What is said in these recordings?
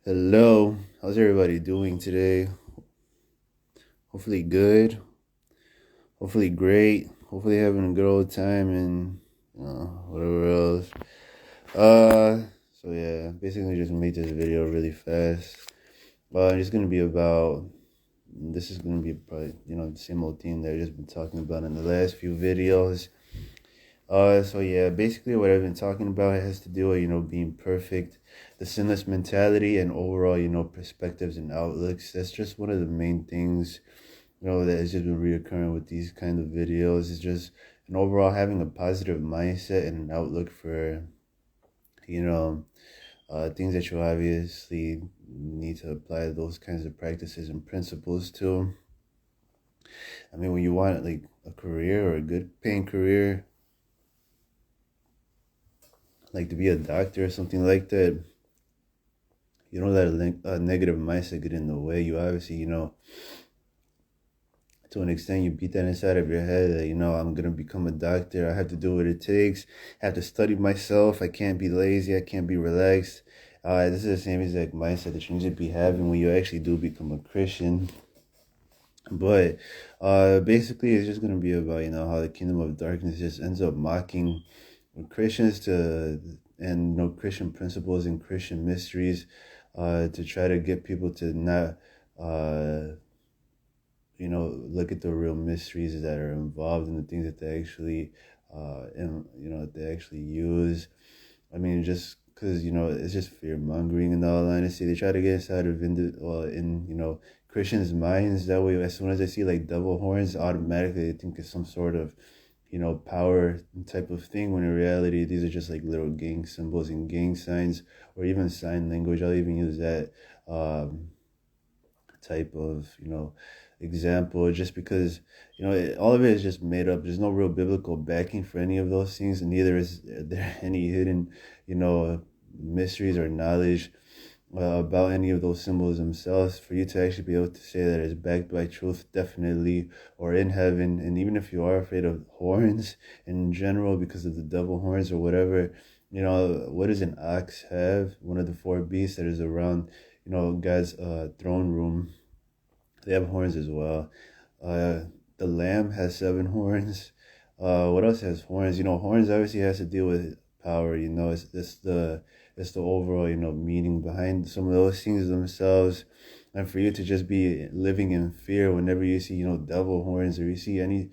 Hello, how's everybody doing today? Hopefully good, hopefully great, hopefully having a good old time and whatever else. So yeah, basically just made this video really fast. It's gonna be about. This is gonna be probably the same old thing that I've just been talking about in the last few videos. So yeah, basically what I've been talking about has to do with, being perfect, the sinless mentality and overall, perspectives and outlooks. That's just one of the main things, that has just been reoccurring with these kind of videos. Is just an overall having a positive mindset and an outlook for, you know, things that you obviously need to apply those kinds of practices and principles to. I mean, when you want like a career or a good paying career, like to be a doctor or something like that, you don't let a negative mindset get in the way. You obviously, to an extent, you beat that inside of your head that, I'm going to become a doctor. I have to do what it takes. I have to study myself. I can't be lazy. I can't be relaxed. This is the same exact mindset that you need to be having when you actually do become a Christian. But basically, it's just going to be about, how the kingdom of darkness just ends up mocking Christians and Christian principles and Christian mysteries, to try to get people to not look at the real mysteries that are involved in the things that they actually and they actually use. I mean, just because it's just fear mongering in all honesty. They try to get inside of Christians' minds. That way, as soon as they see like devil horns, automatically they think it's some sort of power type of thing, when in reality these are just like little gang symbols and gang signs, or even sign language. I'll even use that type of example, just because all of it is just made up. There's no real biblical backing for any of those things, and neither is there any hidden mysteries or knowledge about any of those symbols themselves for you to actually be able to say that it's backed by truth, definitely, or in heaven. And even if you are afraid of horns in general because of the devil horns or whatever, what does an ox have? One of the four beasts that is around God's throne room. They have horns as well. The lamb has seven horns. What else has horns? Horns obviously has to deal with power. It's the overall meaning behind some of those things themselves. And for you to just be living in fear whenever you see devil horns, or you see any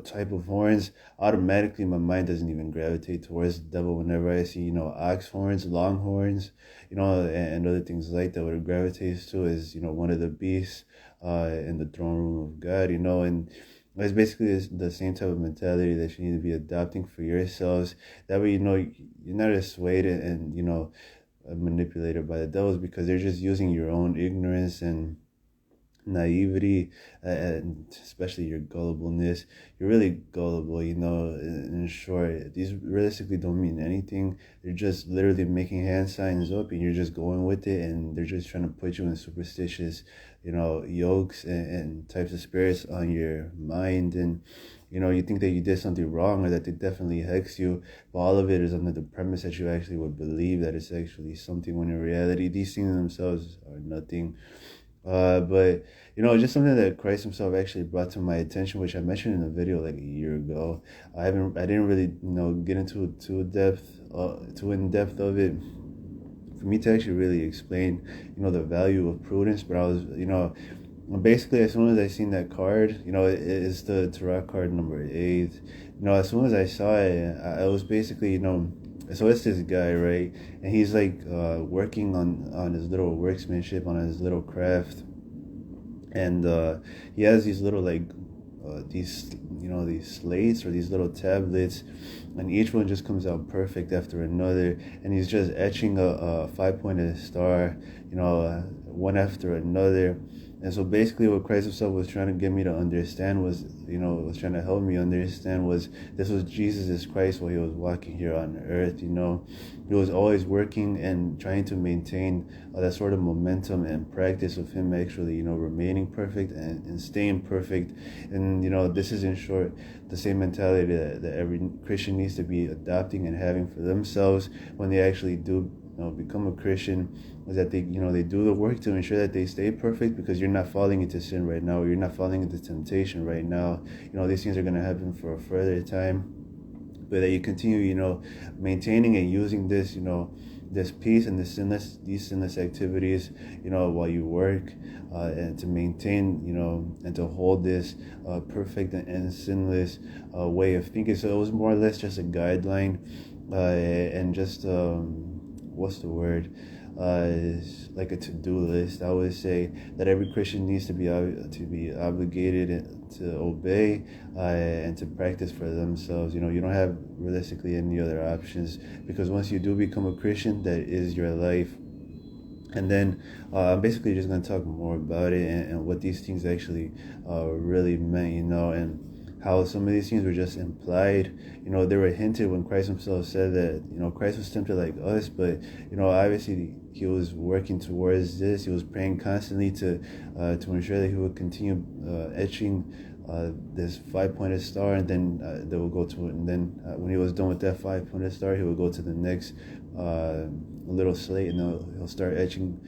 type of horns, automatically my mind doesn't even gravitate towards the devil. Whenever I see ox horns, long horns, and other things like that, what it gravitates to is one of the beasts in the throne room of God, and it's basically the same type of mentality that you need to be adopting for yourselves. That way, you're not as swayed and manipulated by the devils, because they're just using your own ignorance and naivety, and especially your gullibleness. You're really gullible, in short. These realistically don't mean anything. They're just literally making hand signs up, and you're just going with it, and they're just trying to put you in superstitious yokes and types of spirits on your mind. And you think that you did something wrong, or that they definitely hex you, but all of it is under the premise that you actually would believe that it's actually something, when in reality these things themselves are nothing. But just something that Christ Himself actually brought to my attention, which I mentioned in a video like a year ago. I didn't really get into too in depth of it for me to actually really explain the value of prudence. But I was basically, as soon as I seen that card, it is the tarot card number 8. As soon as I saw it, I was basically so it's this guy, right? And he's like working on his little workmanship, on his little craft. And he has these little like these slates or these little tablets, and each one just comes out perfect after another. And he's just etching a five-pointed star, one after another. And so basically what Christ Himself was trying to get me to understand was, was trying to help me understand, was this was Jesus Christ while He was walking here on earth. He was always working and trying to maintain that sort of momentum and practice of Him actually, remaining perfect and staying perfect. And, this is in short the same mentality that every Christian needs to be adopting and having for themselves when they actually do become a Christian is that they do the work to ensure that they stay perfect, because you're not falling into sin right now, or you're not falling into temptation right now. These things are going to happen for a further time, but that you continue, maintaining and using this peace and these sinless activities, while you work, and to maintain, and to hold this perfect and sinless way of thinking. So it was more or less just a guideline, and just what's the word? Like a to-do list. I would say that every Christian needs to be obligated to obey, and to practice for themselves. You don't have realistically any other options, because once you do become a Christian, that is your life. And then I'm basically just going to talk more about it, and what these things actually really meant, and how some of these things were just implied. They were hinted when Christ himself said that, Christ was tempted like us, but, obviously he was working towards this. He was praying constantly to ensure that he would continue etching this 5-pointed star, and then they will go to it. And then when he was done with that 5-pointed star, he would go to the next little slate, and he'll start etching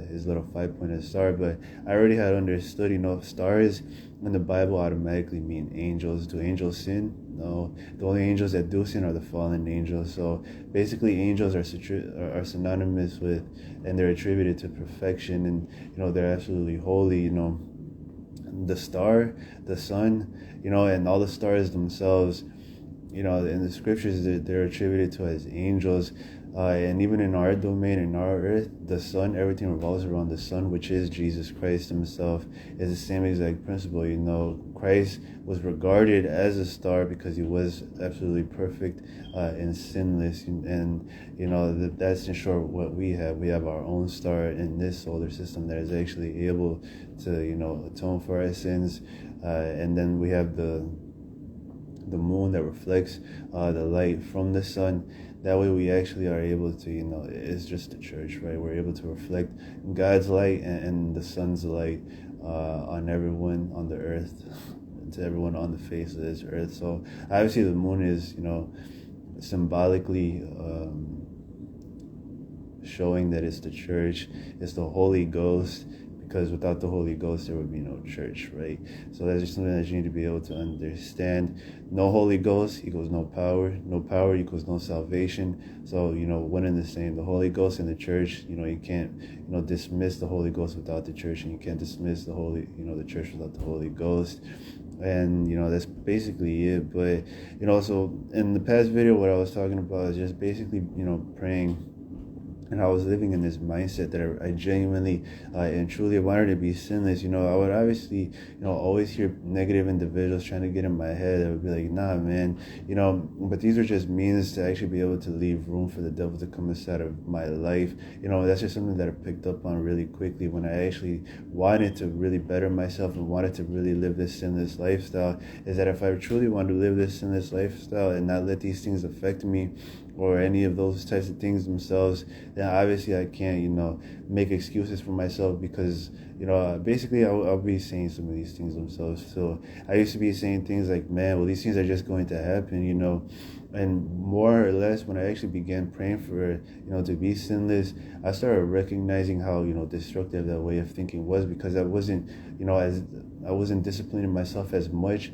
his little 5-pointed star. But I already had understood, stars in the Bible automatically mean angels. Do angels sin? No. The only angels that do sin are the fallen angels. So basically, angels are synonymous with, and they're attributed to perfection, and they're absolutely holy. The star, the sun, and all the stars themselves, in the scriptures, they're attributed to as angels. And even in our domain, in our earth, the sun, everything revolves around the sun, which is Jesus Christ himself. Is the same exact principle. Christ was regarded as a star because he was absolutely perfect and sinless. And that's in short what we have. We have our own star in this solar system that is actually able to atone for our sins. And then we have the moon that reflects the light from the sun. That way we actually are able to, it's just the church, right? We're able to reflect God's light and the sun's light on everyone on the earth, to everyone on the face of this earth. So obviously the moon is, symbolically showing that it's the church, it's the Holy Ghost, because without the Holy Ghost, there would be no church, right? So that's just something that you need to be able to understand. No Holy Ghost equals no power. No power equals no salvation. So, one and the same. The Holy Ghost and the church, you can't, dismiss the Holy Ghost without the church, and you can't dismiss the church without the Holy Ghost. And, that's basically it. But, so in the past video, what I was talking about is just basically, praying. And I was living in this mindset that I genuinely and truly wanted to be sinless. I would obviously, always hear negative individuals trying to get in my head. I would be like, nah, man, but these are just means to actually be able to leave room for the devil to come inside of my life. That's just something that I picked up on really quickly when I actually wanted to really better myself and wanted to really live this sinless lifestyle, is that if I truly wanted to live this sinless lifestyle and not let these things affect me, or any of those types of things themselves, then obviously I can't, make excuses for myself, because, basically I'll be saying some of these things themselves. So I used to be saying things like, man, well, these things are just going to happen, and more or less when I actually began praying for, to be sinless, I started recognizing how, destructive that way of thinking was, because I wasn't, as I wasn't disciplining myself as much.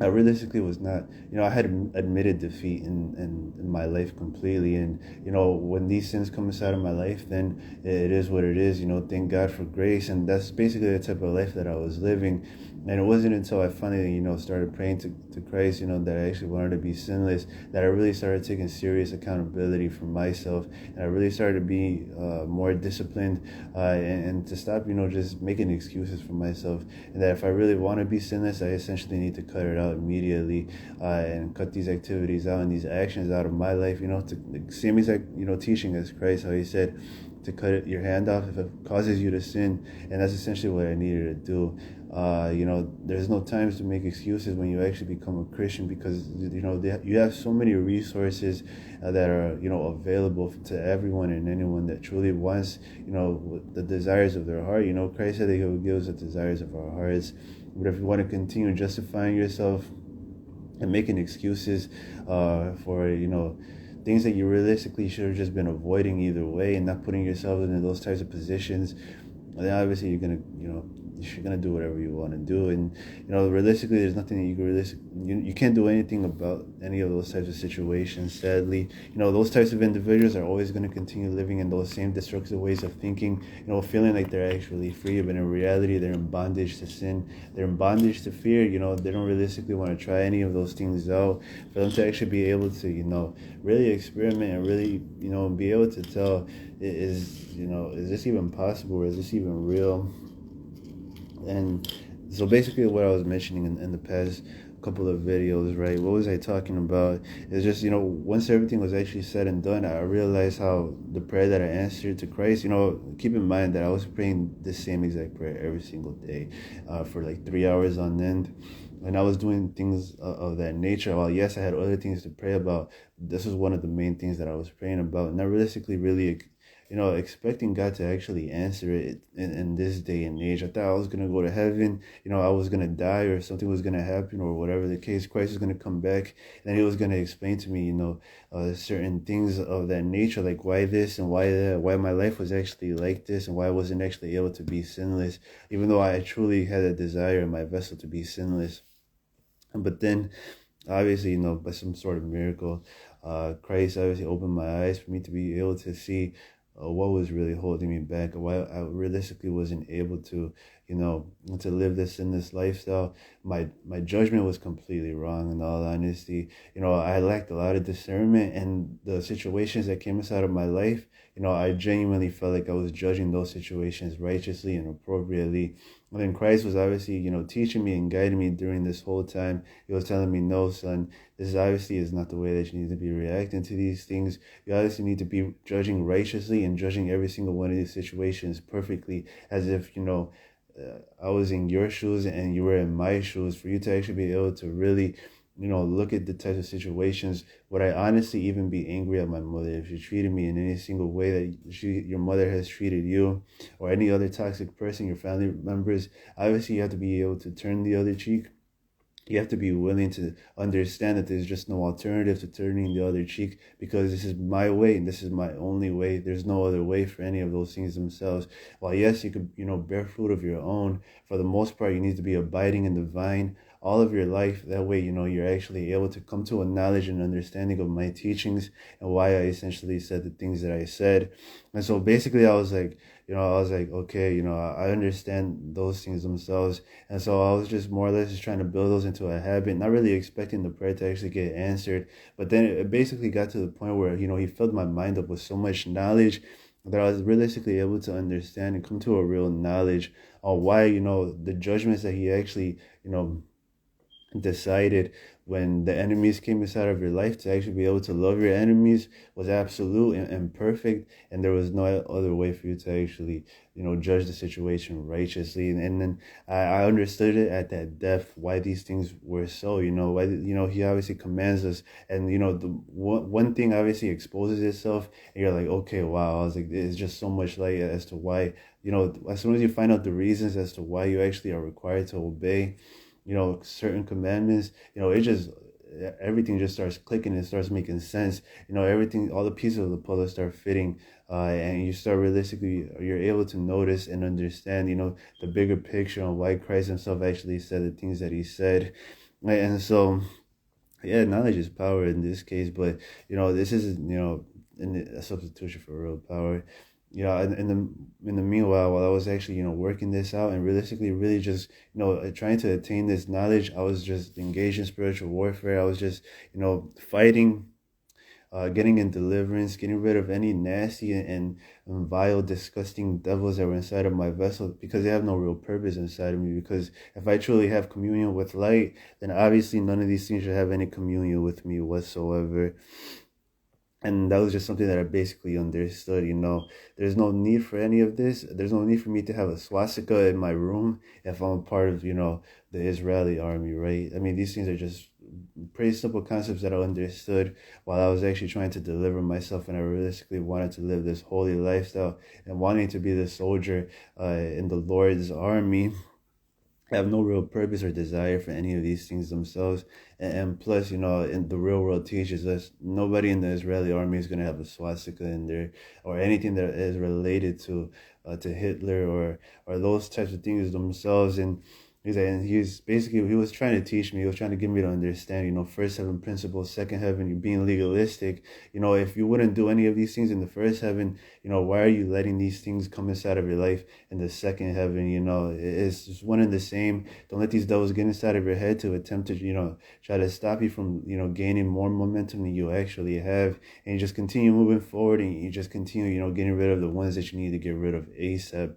I realistically was not, I had admitted defeat in my life completely. And, when these sins come inside of my life, then it is what it is, thank God for grace. And that's basically the type of life that I was living. And it wasn't until I finally, started praying to Christ, that I actually wanted to be sinless, that I really started taking serious accountability for myself. And I really started to be more disciplined and to stop, just making excuses for myself. And that if I really want to be sinless, I essentially need to cut it out immediately and cut these activities out and these actions out of my life, to the same exact, teaching as Christ, how he said to cut your hand off if it causes you to sin. And that's essentially what I needed to do. There's no times to make excuses when you actually become a Christian, because you have so many resources that are available to everyone and anyone that truly wants the desires of their heart. Christ said that he will give us the desires of our hearts. But if you want to continue justifying yourself and making excuses for things that you realistically should have just been avoiding either way and not putting yourself into those types of positions, then obviously you're gonna, you're gonna do whatever you want to do. And realistically, there's nothing that you can you can't do anything about any of those types of situations, sadly. Those types of individuals are always going to continue living in those same destructive ways of thinking, feeling like they're actually free, but in reality they're in bondage to sin, they're in bondage to fear. They don't realistically want to try any of those things out. For them to actually be able to really experiment and really be able to tell, is this even possible, or is this even real? And so basically what I was mentioning in the past couple of videos, right, what was I talking about? It's just, once everything was actually said and done, I realized how the prayer that I answered to Christ, keep in mind that I was praying the same exact prayer every single day for like 3 hours on end. And I was doing things of that nature. While yes, I had other things to pray about, this was one of the main things that I was praying about. And I realistically really expecting God to actually answer it in this day and age. I thought I was going to go to heaven, I was going to die, or something was going to happen, or whatever the case. Christ was going to come back, and he was going to explain to me, certain things of that nature, like why this and why that, why my life was actually like this, and why I wasn't actually able to be sinless, even though I truly had a desire in my vessel to be sinless. But then, obviously, by some sort of miracle, Christ obviously opened my eyes for me to be able to see what was really holding me back, why I realistically wasn't able to, to live in this lifestyle. My judgment was completely wrong, in all honesty. I lacked a lot of discernment, and the situations that came inside of my life, I genuinely felt like I was judging those situations righteously and appropriately. And then Christ was obviously, teaching me and guiding me during this whole time. He was telling me, no, son, this obviously is not the way that you need to be reacting to these things. You obviously need to be judging righteously and judging every single one of these situations perfectly, as if, I was in your shoes and you were in my shoes, for you to actually be able to really, look at the types of situations. Would I honestly even be angry at my mother if she treated me in any single way that your mother has treated you, or any other toxic person, your family members? Obviously, you have to be able to turn the other cheek. You have to be willing to understand that there's just no alternative to turning the other cheek, because this is my way and this is my only way. There's no other way for any of those things themselves. While yes, you could, bear fruit of your own, for the most part, you need to be abiding in the vine all of your life. That way, you're actually able to come to a knowledge and understanding of my teachings and why I essentially said the things that I said. And so basically I was like, okay, I understand those things themselves. And so I was just more or less just trying to build those into a habit, not really expecting the prayer to actually get answered. But then it basically got to the point where, he filled my mind up with so much knowledge that I was realistically able to understand and come to a real knowledge on why, the judgments that he actually, decided when the enemies came inside of your life, to actually be able to love your enemies, was absolute and perfect, and there was no other way for you to actually judge the situation righteously. And then I understood it at that depth, why these things were so, why he obviously commands us, and the one thing obviously exposes itself, and you're like, okay, wow. I was like, there's just so much light as to why, as soon as you find out the reasons as to why you actually are required to obey certain commandments, it just, everything just starts clicking and starts making sense. Everything, all the pieces of the puzzle start fitting, and you start realistically, you're able to notice and understand, the bigger picture on why Christ himself actually said the things that he said. And so, yeah, knowledge is power in this case, but this isn't, a substitution for real power. In the meanwhile, while I was actually working this out and realistically really just trying to attain this knowledge, I was just engaged in spiritual warfare. I was just fighting, getting in deliverance, getting rid of any nasty and vile, disgusting devils that were inside of my vessel, because they have no real purpose inside of me. Because if I truly have communion with light, then obviously none of these things should have any communion with me whatsoever. And that was just something that I basically understood, there's no need for any of this. There's no need for me to have a swastika in my room if I'm a part of, the Israeli army, right? I mean, these things are just pretty simple concepts that I understood while I was actually trying to deliver myself, and I realistically wanted to live this holy lifestyle and wanting to be the soldier in the Lord's army. have no real purpose or desire for any of these things themselves. And plus, in the real world teaches us nobody in the Israeli army is going to have a swastika in there or anything that is related to Hitler or those types of things themselves. And he's basically, he was trying to teach me, he was trying to get me to understand, first heaven principles, second heaven, you being legalistic. If you wouldn't do any of these things in the first heaven, why are you letting these things come inside of your life in the second heaven? It's just one and the same. Don't let these devils get inside of your head to attempt to, try to stop you from, gaining more momentum than you actually have. And you just continue moving forward, and you just continue, getting rid of the ones that you need to get rid of ASAP,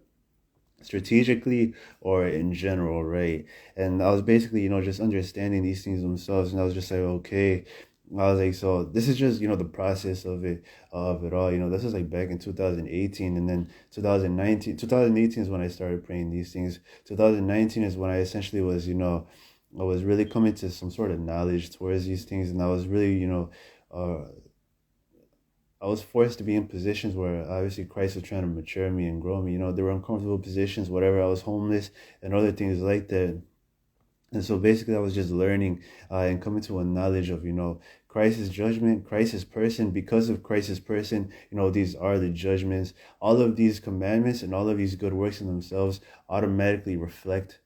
strategically or in general, right? And I was basically, just understanding these things themselves, and I was just like, okay. I was like, so this is just, the process of it all. This is like back in 2018, and then 2018 is when I started praying these things. 2019 is when I essentially was, I was really coming to some sort of knowledge towards these things, and I was really, I was forced to be in positions where obviously Christ was trying to mature me and grow me. There were uncomfortable positions, whatever. I was homeless and other things like that. And so basically I was just learning and coming to a knowledge of, Christ's judgment, Christ's person. Because of Christ's person, these are the judgments. All of these commandments and all of these good works in themselves automatically reflect,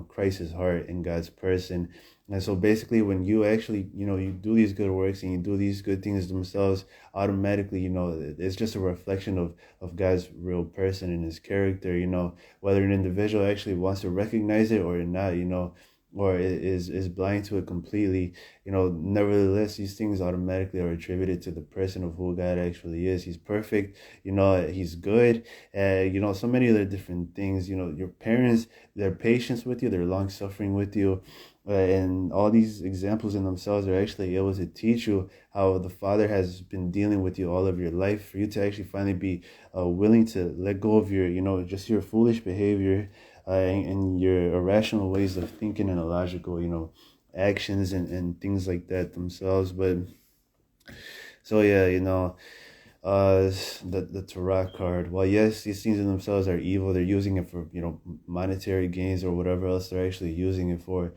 Christ's heart and God's person. And so basically when you actually, you do these good works and you do these good things themselves, automatically, it's just a reflection of God's real person and his character, whether an individual actually wants to recognize it or not, or is blind to it completely, nevertheless, these things automatically are attributed to the person of who God actually is. He's perfect, he's good, so many other different things, your parents, their patience with you, their long suffering with you, and all these examples in themselves are actually able to teach you how the Father has been dealing with you all of your life, for you to actually finally be willing to let go of your, just your foolish behavior, and your irrational ways of thinking and illogical, actions and things like that themselves. But so yeah, the Torah card. Well, yes, these things in themselves are evil. They're using it for, monetary gains or whatever else they're actually using it for.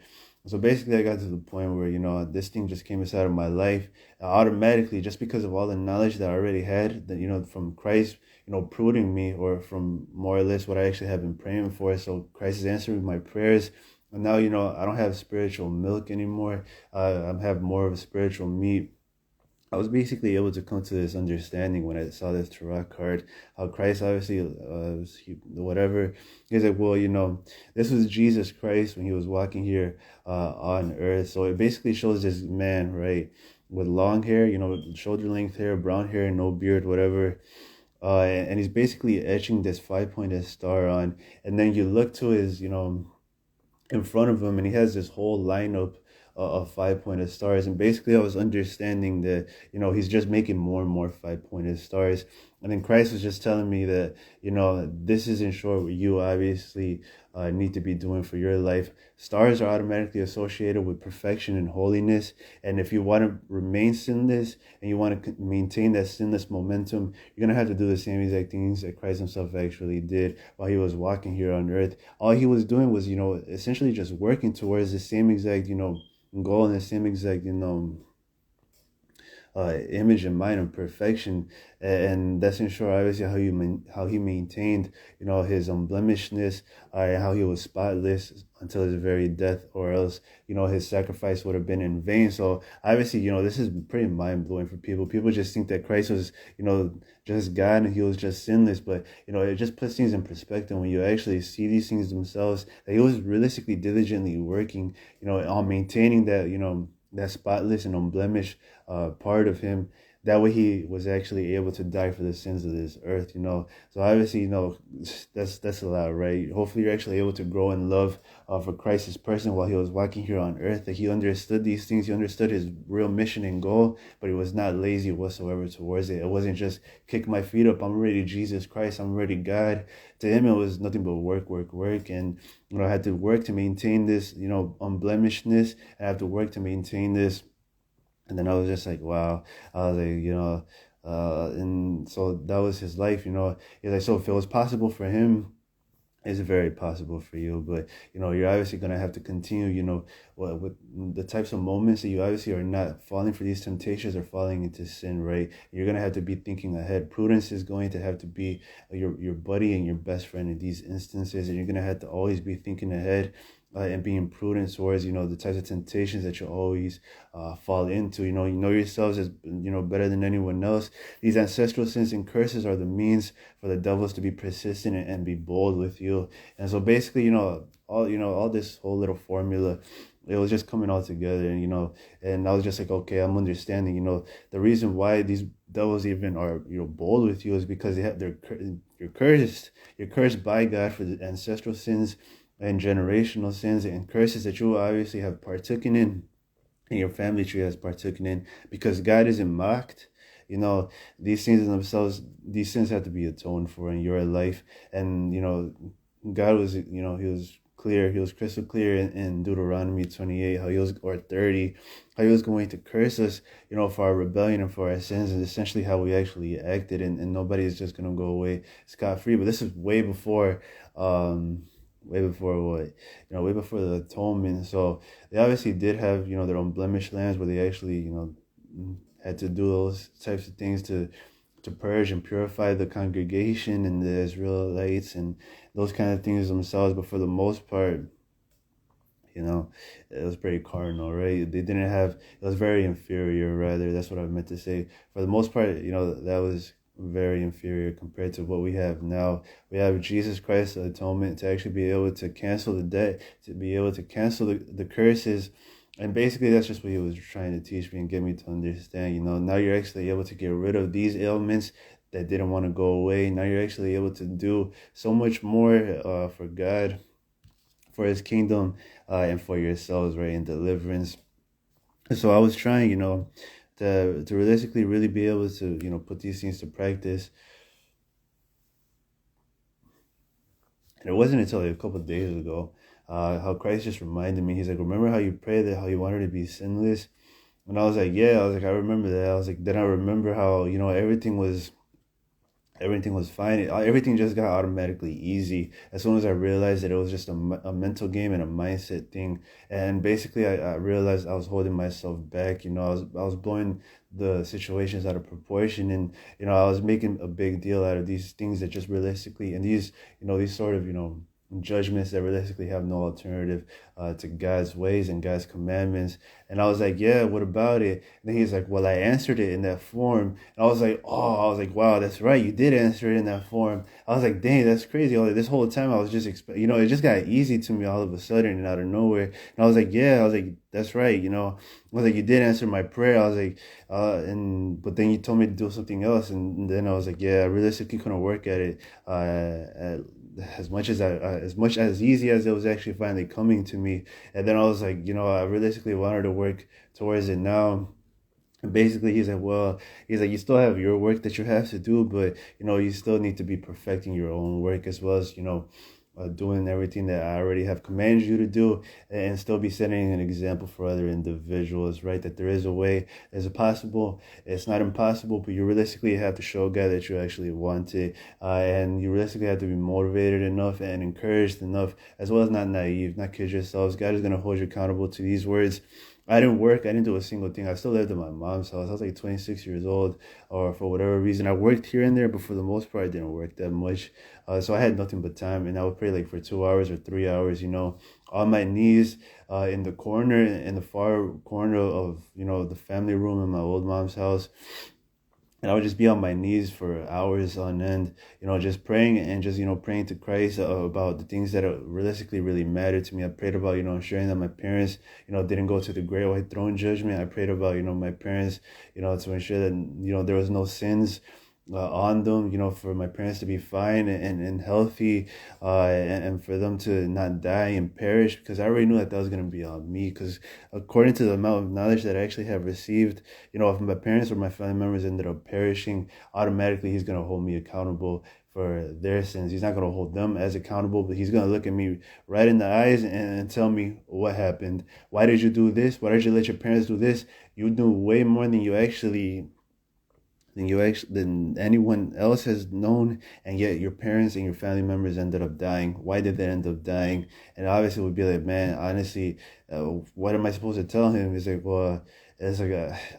So basically, I got to the point where, this thing just came inside of my life automatically, just because of all the knowledge that I already had, that, from Christ, pruning me, or from more or less what I actually have been praying for. So Christ is answering my prayers. And now, I don't have spiritual milk anymore. I have more of a spiritual meat. I was basically able to come to this understanding when I saw this Torah card, how Christ obviously, whatever, he's like, well, this was Jesus Christ when he was walking here on earth. So it basically shows this man, right, with long hair, shoulder length hair, brown hair, no beard, whatever. And he's basically etching this 5-pointed star on. And then you look to his, in front of him, and he has this whole lineup of 5-pointed stars. And basically I was understanding that, he's just making more and more 5-pointed stars. And then Christ was just telling me that, this is in short what you obviously need to be doing for your life. Stars are automatically associated with perfection and holiness. And if you want to remain sinless and you want to maintain that sinless momentum, you're going to have to do the same exact things that Christ himself actually did while he was walking here on earth. All he was doing was, essentially just working towards the same exact, goal and the same exact, image in mind of perfection. And that's in short obviously how he maintained, his unblemishedness, how he was spotless until his very death, or else, his sacrifice would have been in vain. So obviously, this is pretty mind-blowing for people just think that Christ was, just God and he was just sinless. But it just puts things in perspective when you actually see these things themselves, that he was realistically diligently working, on maintaining that, that spotless and unblemished part of him. That way he was actually able to die for the sins of this earth, So obviously, that's a lot, right? Hopefully you're actually able to grow in love for Christ's person while he was walking here on earth, that he understood these things, he understood his real mission and goal, but he was not lazy whatsoever towards it. It wasn't just kick my feet up, I'm ready Jesus Christ, I'm ready God. To him, it was nothing but work. And, I had to work to maintain this, unblemishedness. I have to work to maintain this. And then I was just like, wow. I was like, and so that was his life, He's like, so if it was possible for him it's very possible for you. But you're obviously going to have to continue, with the types of moments that you obviously are not falling for these temptations or falling into sin, right? You're going to have to be thinking ahead. Prudence is going to have to be your buddy and your best friend in these instances, and you're going to have to always be thinking ahead, and being prudent towards the types of temptations that you always fall into. You know yourselves as better than anyone else. These ancestral sins and curses are the means for the devils to be persistent and be bold with you. And so basically, all this whole little formula, it was just coming all together. And I was just like, okay, I'm understanding. The reason why these devils even are bold with you is because you're cursed by God for the ancestral sins and generational sins and curses that you obviously have partaken in, and your family tree has partaken in, because God isn't mocked. These things in themselves, these sins have to be atoned for in your life. And God was, he was clear, he was crystal clear in Deuteronomy 28, how he was, or 30, how he was going to curse us, for our rebellion and for our sins, and essentially how we actually acted. And nobody is just going to go away scot-free. But this is way before what, way before the atonement. So they obviously did have, their own blemished lands where they actually, had to do those types of things to purge and purify the congregation and the Israelites and those kind of things themselves. But for the most part, it was pretty carnal, right? They didn't have, it was very inferior, rather. That's what I meant to say. For the most part, that was very inferior compared to what we have now. We have Jesus Christ, the atonement, to actually be able to cancel the debt, to be able to cancel the curses. And basically, that's just what he was trying to teach me and get me to understand. Now you're actually able to get rid of these ailments that didn't want to go away. Now you're actually able to do so much more for God, for his kingdom, and for yourselves, right, in deliverance. And so I was trying, to realistically really be able to, put these things to practice. And it wasn't until like a couple of days ago, how Christ just reminded me. He's like, remember how you prayed that how you wanted to be sinless? And I was like, yeah. I was like, I remember that. I was like, then I remember how, everything was fine. Everything just got automatically easy as soon as I realized that it was just a mental game and a mindset thing. And basically, I realized I was holding myself back. I was blowing the situations out of proportion, and I was making a big deal out of these things that just realistically, and these sort of judgments that realistically have no alternative to God's ways and God's commandments. And I was like, yeah, what about it? And then he's like, well, I answered it in that form. And I was like, wow, that's right, you did answer it in that form. I was like, dang, that's crazy. This whole time I was just it just got easy to me all of a sudden and out of nowhere. And I was like, yeah, I was like, that's right. I was like, you did answer my prayer. I was like, but then you told me to do something else. And then I was like, yeah, I realistically couldn't work at it as much as easy as it was actually finally coming to me. And then I was like, I realistically wanted to work towards it now. And basically he's like, you still have your work that you have to do, but you still need to be perfecting your own work, as well as doing everything that I already have commanded you to do, and still be setting an example for other individuals, right? That there is a way, there's a possible, it's not impossible, but you realistically have to show God that you actually want it, and you realistically have to be motivated enough and encouraged enough, as well as not naive, not kid yourselves. God is going to hold you accountable to these words. I didn't do a single thing. I still lived in my mom's house. I was like 26 years old, or for whatever reason. I worked here and there, but for the most part, I didn't work that much. So I had nothing but time, and I would pray like for 2 hours or 3 hours, on my knees, in the corner, in the far corner of, the family room in my old mom's house. And I would just be on my knees for hours on end, just praying and just, praying to Christ about the things that realistically really mattered to me. I prayed about, ensuring that my parents, didn't go to the great white throne judgment. I prayed about, my parents, to ensure that, there was no sins on them, for my parents to be fine and healthy, and for them to not die and perish, because I already knew that was going to be on me, because according to the amount of knowledge that I actually have received, if my parents or my family members ended up perishing, automatically he's going to hold me accountable for their sins. He's not going to hold them as accountable, but he's going to look at me right in the eyes and tell me what happened. Why did you do this? Why did you let your parents do this? You knew way more than you actually than anyone else has known, and yet your parents and your family members ended up dying. Why did they end up dying? And obviously, it would be like, man, honestly, what am I supposed to tell him? He's like, well, it's like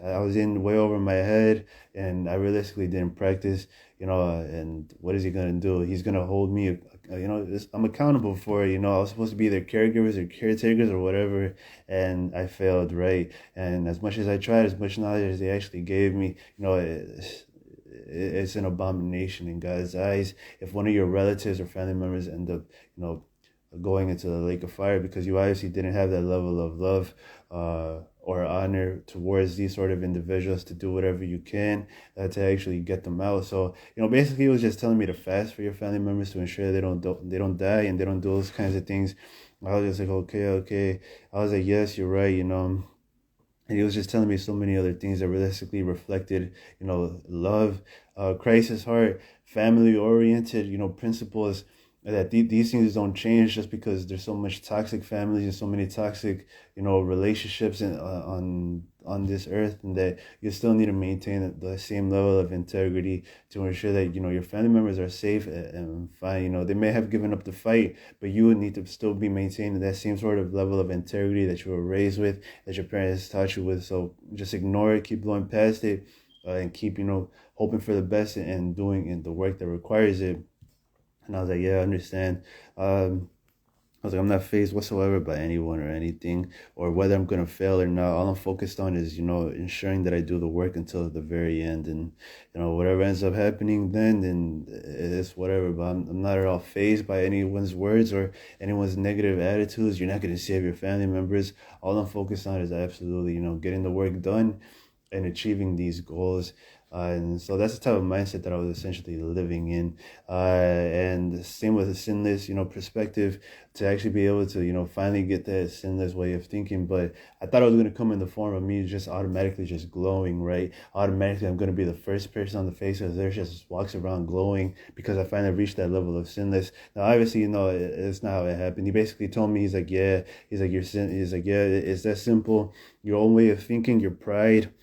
I was in way over my head, and I realistically didn't practice, and what is he gonna do? He's gonna hold me, I'm accountable for it. I was supposed to be their caregivers or caretakers or whatever, and I failed, right? And as much as I tried, as much knowledge as they actually gave me, it's an abomination in God's eyes if one of your relatives or family members end up, going into the lake of fire because you obviously didn't have that level of love or honor towards these sort of individuals to do whatever you can to actually get them out. So, basically it was just telling me to fast for your family members to ensure they don't die and they don't do those kinds of things. I was just like, okay. I was like, yes, you're right, and he was just telling me so many other things that realistically reflected, love, Christ's heart, family oriented, principles that these things don't change just because there's so much toxic families and so many toxic, relationships on this earth, and that you still need to maintain the same level of integrity to ensure that, your family members are safe and fine. They may have given up the fight, but you would need to still be maintaining that same sort of level of integrity that you were raised with, that your parents taught you with. So just ignore it, keep going past it, and keep, hoping for the best and doing the work that requires it. And I was like, yeah, I understand. I was like, I'm not phased whatsoever by anyone or anything, or whether I'm going to fail or not. All I'm focused on is, ensuring that I do the work until the very end. And, whatever ends up happening then it's whatever. But I'm not at all phased by anyone's words or anyone's negative attitudes. You're not going to save your family members. All I'm focused on is absolutely, getting the work done and achieving these goals. And so that's the type of mindset that I was essentially living in. And same with a sinless, perspective, to actually be able to, finally get that sinless way of thinking. But I thought it was going to come in the form of me just automatically just glowing, right? Automatically, I'm going to be the first person on the face of the earth just walks around glowing because I finally reached that level of sinless. Now, obviously, it's not how it happened. He basically told me, he's like, yeah, he's like, yeah, it's that simple. Your own way of thinking, your pride,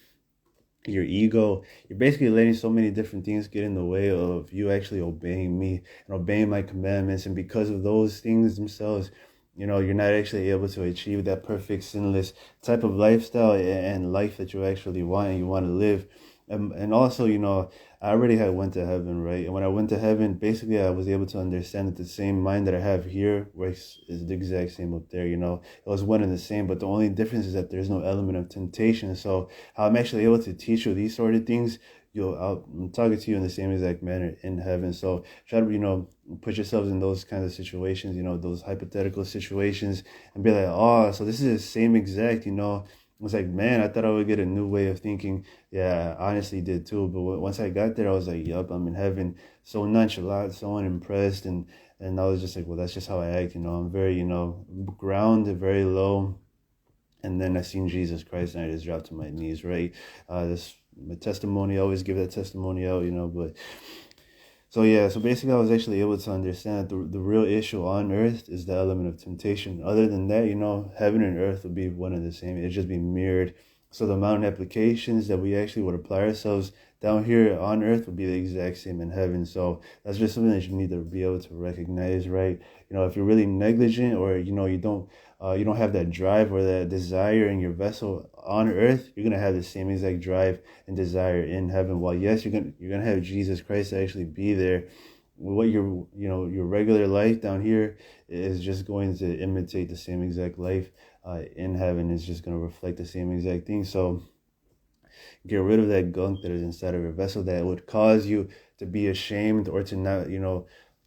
your ego, you're basically letting so many different things get in the way of you actually obeying me and obeying my commandments. And because of those things themselves, you're not actually able to achieve that perfect sinless type of lifestyle and life that you actually want and you want to live. And also, I already had went to heaven, right? And when I went to heaven, basically I was able to understand that the same mind that I have here works is the exact same up there. It was one and the same, but the only difference is that there's no element of temptation. So how I'm actually able to teach you these sort of things, I'm talking to you in the same exact manner in heaven. So try to, put yourselves in those kinds of situations, those hypothetical situations, and be like, oh, so this is the same exact, It's like, man, I thought I would get a new way of thinking. Yeah, I honestly did too. But once I got there, I was like, yup, I'm in heaven. So nonchalant, so unimpressed. And I was just like, well, that's just how I act. I'm very, grounded, very low. And then I seen Jesus Christ and I just dropped to my knees, right? This my testimony, I always give that testimony out, but so yeah, so basically I was actually able to understand that the real issue on earth is the element of temptation. Other than that, heaven and earth would be one and the same. It'd just be mirrored. So the amount of applications that we actually would apply ourselves down here on earth would be the exact same in heaven. So that's just something that you need to be able to recognize, right? If you're really negligent or, you don't have that drive or that desire in your vessel on earth, you're going to have the same exact drive and desire in heaven. While yes, you're gonna have Jesus Christ to actually be there. What your regular life down here is just going to imitate the same exact life in heaven. Is just going to reflect the same exact thing. So get rid of that gunk that is inside of your vessel that would cause you to be ashamed or to not,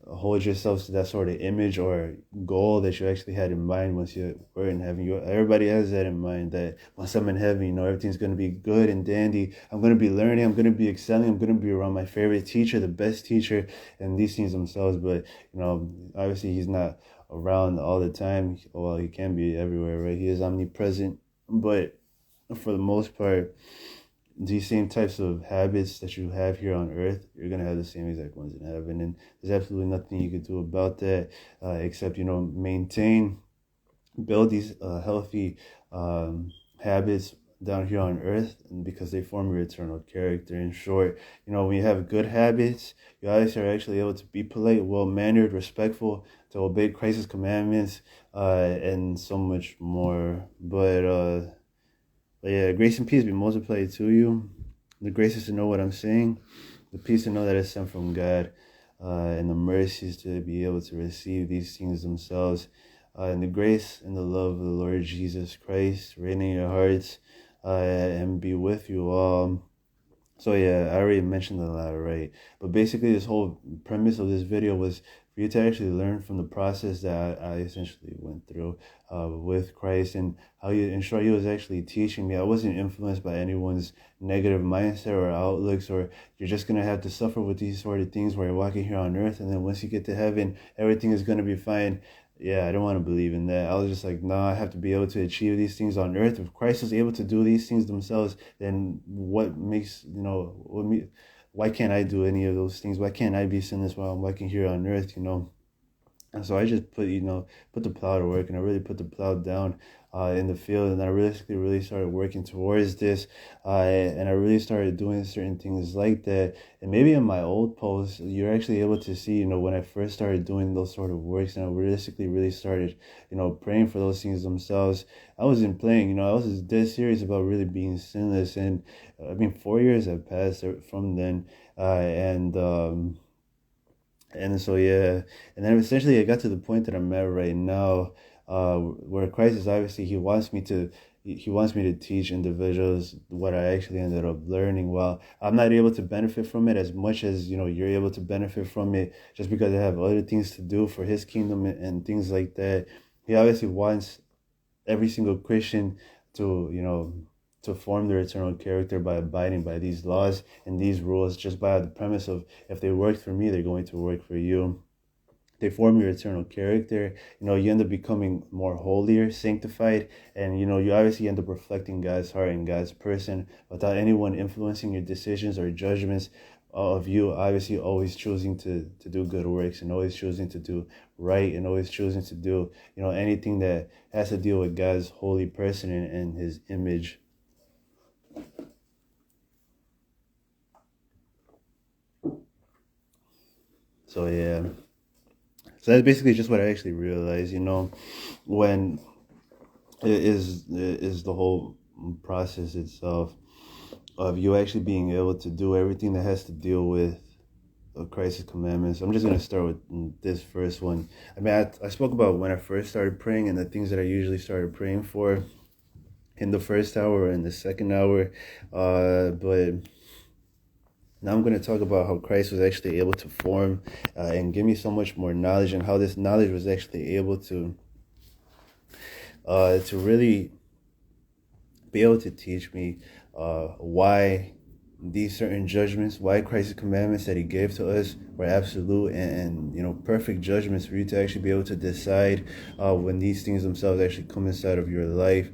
hold yourselves to that sort of image or goal that you actually had in mind once you were in heaven. Everybody has that in mind, that once I'm in heaven, everything's going to be good and dandy. I'm going to be learning. I'm going to be excelling. I'm going to be around my favorite teacher, the best teacher, and these things themselves. But, obviously he's not around all the time. Well, he can be everywhere, right? He is omnipresent. But for the most part, these same types of habits that you have here on earth, you're going to have the same exact ones in heaven. And there's absolutely nothing you can do about that except, build these healthy habits down here on earth, and because they form your eternal character. In short, when you have good habits, you always are actually able to be polite, well-mannered, respectful, to obey Christ's commandments, and so much more. But yeah, grace and peace be multiplied to you. The grace is to know what I'm saying, the peace to know that it's sent from God, and the mercies to be able to receive these things themselves, and the grace and the love of the Lord Jesus Christ reign in your hearts, and be with you all. So yeah, I already mentioned a lot, right? But basically, this whole premise of this video was for you to actually learn from the process that I essentially went through with Christ, and how in short, he was actually teaching me. I wasn't influenced by anyone's negative mindset or outlooks, or you're just gonna have to suffer with these sort of things while you're walking here on earth, and then once you get to heaven, everything is gonna be fine. Yeah, I don't want to believe in that. I was just like, nah, I have to be able to achieve these things on earth. If Christ is able to do these things themselves, then what makes, why can't I do any of those things? Why can't I be sinless while I'm working here on earth? And so I just put the plow to work, and I really put the plow down in the field, and I really started working towards this, and I really started doing certain things like that. And maybe in my old posts, you're actually able to see, when I first started doing those sort of works, and I realistically really started, praying for those things themselves. I wasn't playing, I was just dead serious about really being sinless, and I mean, 4 years have passed from then, and so yeah, and then essentially I got to the point that I'm at right now, where Christ is obviously he wants me to teach individuals what I actually ended up learning. While I'm not able to benefit from it as much as you're able to benefit from it, just because I have other things to do for His kingdom and things like that. He obviously wants every single Christian to form their eternal character by abiding by these laws and these rules, just by the premise of, if they worked for me, they're going to work for you. They form your eternal character. You end up becoming more holier, sanctified, and you obviously end up reflecting God's heart and God's person without anyone influencing your decisions or judgments of you. Obviously always choosing to do good works, and always choosing to do right, and always choosing to do anything that has to deal with God's holy person and His image. So yeah, so that's basically just what I actually realized, when it is the whole process itself of you actually being able to do everything that has to deal with Christ's commandments. I'm just going to start with this first one. I mean, I spoke about when I first started praying and the things that I usually started praying for in the first hour or in the second hour, but now I'm going to talk about how Christ was actually able to form and give me so much more knowledge, and how this knowledge was actually able to really be able to teach me why these certain judgments, why Christ's commandments that He gave to us were absolute and perfect judgments for you to actually be able to decide when these things themselves actually come inside of your life.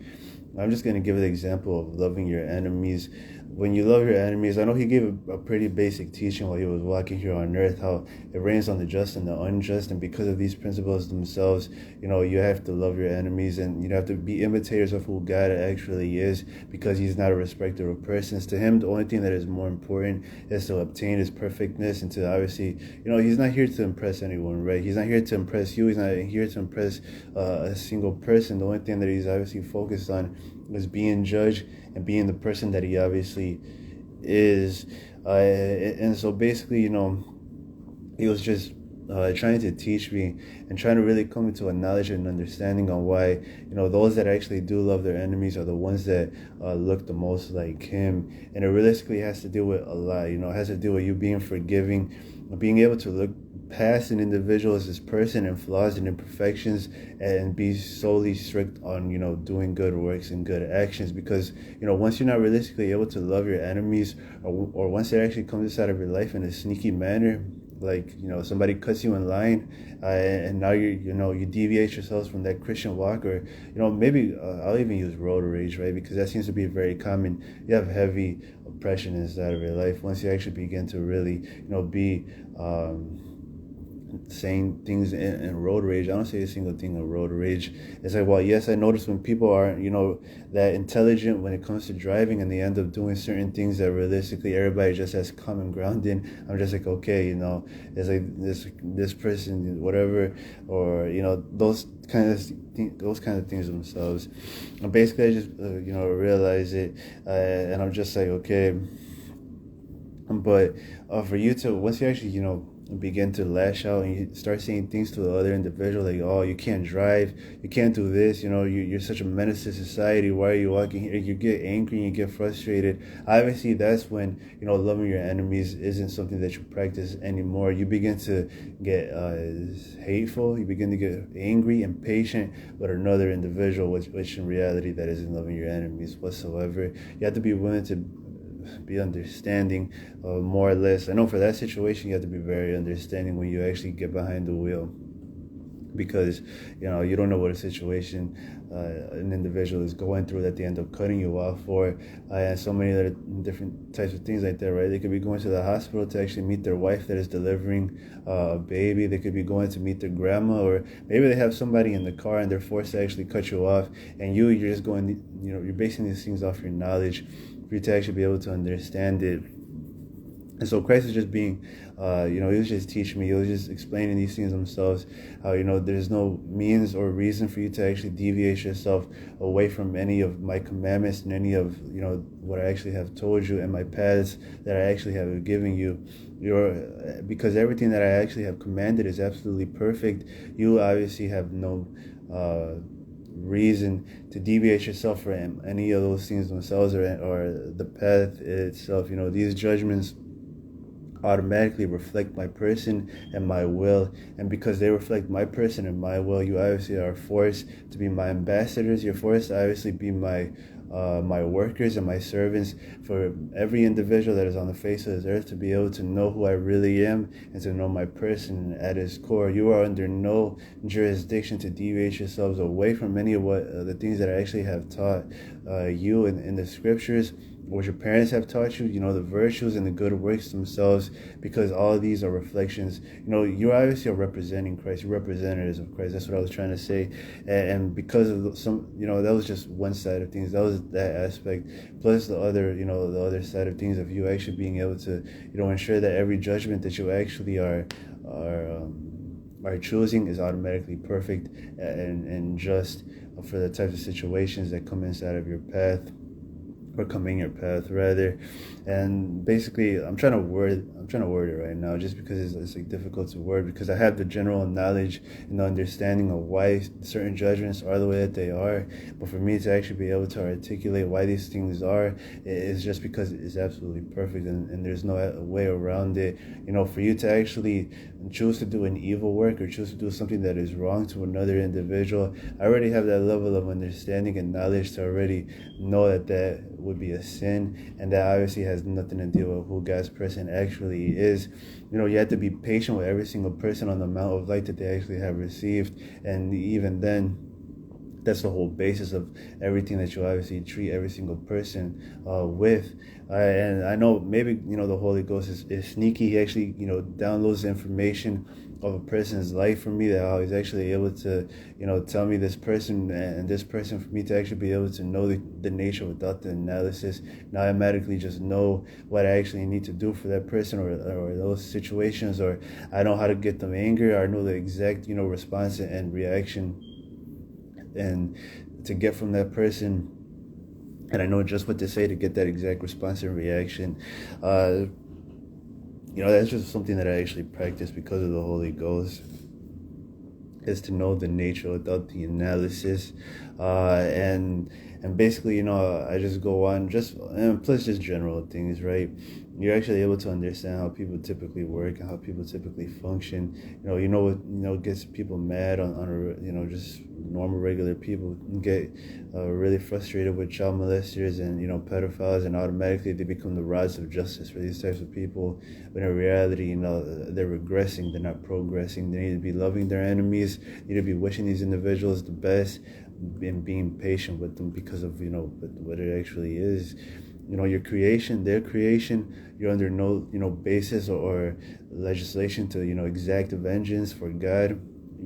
I'm just going to give an example of loving your enemies. When you love your enemies, I know He gave a pretty basic teaching while He was walking here on earth, how it rains on the just and the unjust, and because of these principles themselves, you have to love your enemies, and you have to be imitators of who God actually is, because He's not a respecter of persons. To Him, the only thing that is more important is to obtain His perfectness, and to obviously, He's not here to impress anyone, right? He's not here to impress you. He's not here to impress a single person. The only thing that He's obviously focused on is being judged and being the person that He obviously is. And so basically, He was just trying to teach me and trying to really come into a knowledge and understanding on why, those that actually do love their enemies are the ones that look the most like Him. And it realistically has to do with a lot, it has to do with you being forgiving, being able to look past an individual as this person and flaws and imperfections, and be solely strict on doing good works and good actions. Because once you're not realistically able to love your enemies, or once it actually comes inside of your life in a sneaky manner, like somebody cuts you in line, and now you deviate yourselves from that Christian walk, or maybe I'll even use road rage, right? Because that seems to be very common. You have heavy oppression inside of your life. Once you actually begin to really be saying things in road rage. I don't say a single thing in road rage. It's like, well, yes, I notice when people are, that intelligent when it comes to driving, and they end up doing certain things that realistically everybody just has common ground in. I'm just like, okay, it's like this person, whatever, or those kind of things themselves. And basically, I just realize it, and I'm just like, okay. But for you to, once you actually begin to lash out and you start saying things to the other individual, like, oh, you can't drive, you can't do this, you're such a menace to society, why are you walking here? You get angry and you get frustrated. Obviously, that's when loving your enemies isn't something that you practice anymore. You begin to get hateful, you begin to get angry, impatient with another individual, which in reality that isn't loving your enemies whatsoever. You have to be willing to be understanding, more or less. I know for that situation you have to be very understanding when you actually get behind the wheel, because you don't know what a situation an individual is going through that they end up cutting you off for, and so many other different types of things like that, right? They could be going to the hospital to actually meet their wife that is delivering a baby. They could be going to meet their grandma, or maybe they have somebody in the car and they're forced to actually cut you off, and you're just going, you're basing these things off your knowledge for you to actually be able to understand it. And so Christ was just being, he was just teaching me, he was just explaining these things themselves, how, there's no means or reason for you to actually deviate yourself away from any of my commandments and any of, what I actually have told you and my paths that I actually have given you. Because everything that I actually have commanded is absolutely perfect. You obviously have no reason to deviate yourself from any of those things themselves, or the path itself. These judgments automatically reflect my person and my will, and because they reflect my person and my will, you obviously are forced to be my ambassadors. You're forced to obviously be my workers and my servants, for every individual that is on the face of this earth to be able to know who I really am and to know my person at its core. You are under no jurisdiction to deviate yourselves away from any of what the things that I actually have taught you in the scriptures, what your parents have taught you, the virtues and the good works themselves, because all of these are reflections. You're obviously representing Christ, you're representatives of Christ. That's what I was trying to say. And because of some, that was just one side of things. That was that aspect. Plus the other, the other side of things of you actually being able to, ensure that every judgment that you actually are choosing is automatically perfect and just for the types of situations that come inside of your path, or coming your path rather. And basically I'm trying to word it right now, just because it's like difficult to word, because I have the general knowledge and the understanding of why certain judgments are the way that they are, but for me to actually be able to articulate why these things are, is just because it's absolutely perfect, and there's no way around it. For you to actually choose to do an evil work or choose to do something that is wrong to another individual, I already have that level of understanding and knowledge to already know that would be a sin, and that obviously has nothing to do with who God's person actually is. You have to be patient with every single person on the Mount of Light that they actually have received, and even then, that's the whole basis of everything that you obviously treat every single person with. And I know maybe the Holy Ghost is sneaky. He actually downloads information of a person's life for me, that how he's actually able to tell me this person and this person, for me to actually be able to know the nature without the analysis, and I automatically just know what I actually need to do for that person, or those situations, or I know how to get them angry, or I know the exact response and reaction and to get from that person, and I know just what to say to get that exact response and reaction. That's just something that I actually practice because of the Holy Ghost, is to know the nature without the analysis. And basically, I just go on, and plus just general things, right? You're actually able to understand how people typically work and how people typically function. What gets people mad on just normal regular people get really frustrated with child molesters and pedophiles, and automatically they become the rods of justice for these types of people, when in reality they're regressing, they're not progressing. They need to be loving their enemies, need to be wishing these individuals the best, and being patient with them because of what it actually is. your creation, their creation. You're under no, basis or legislation to, exact vengeance for God.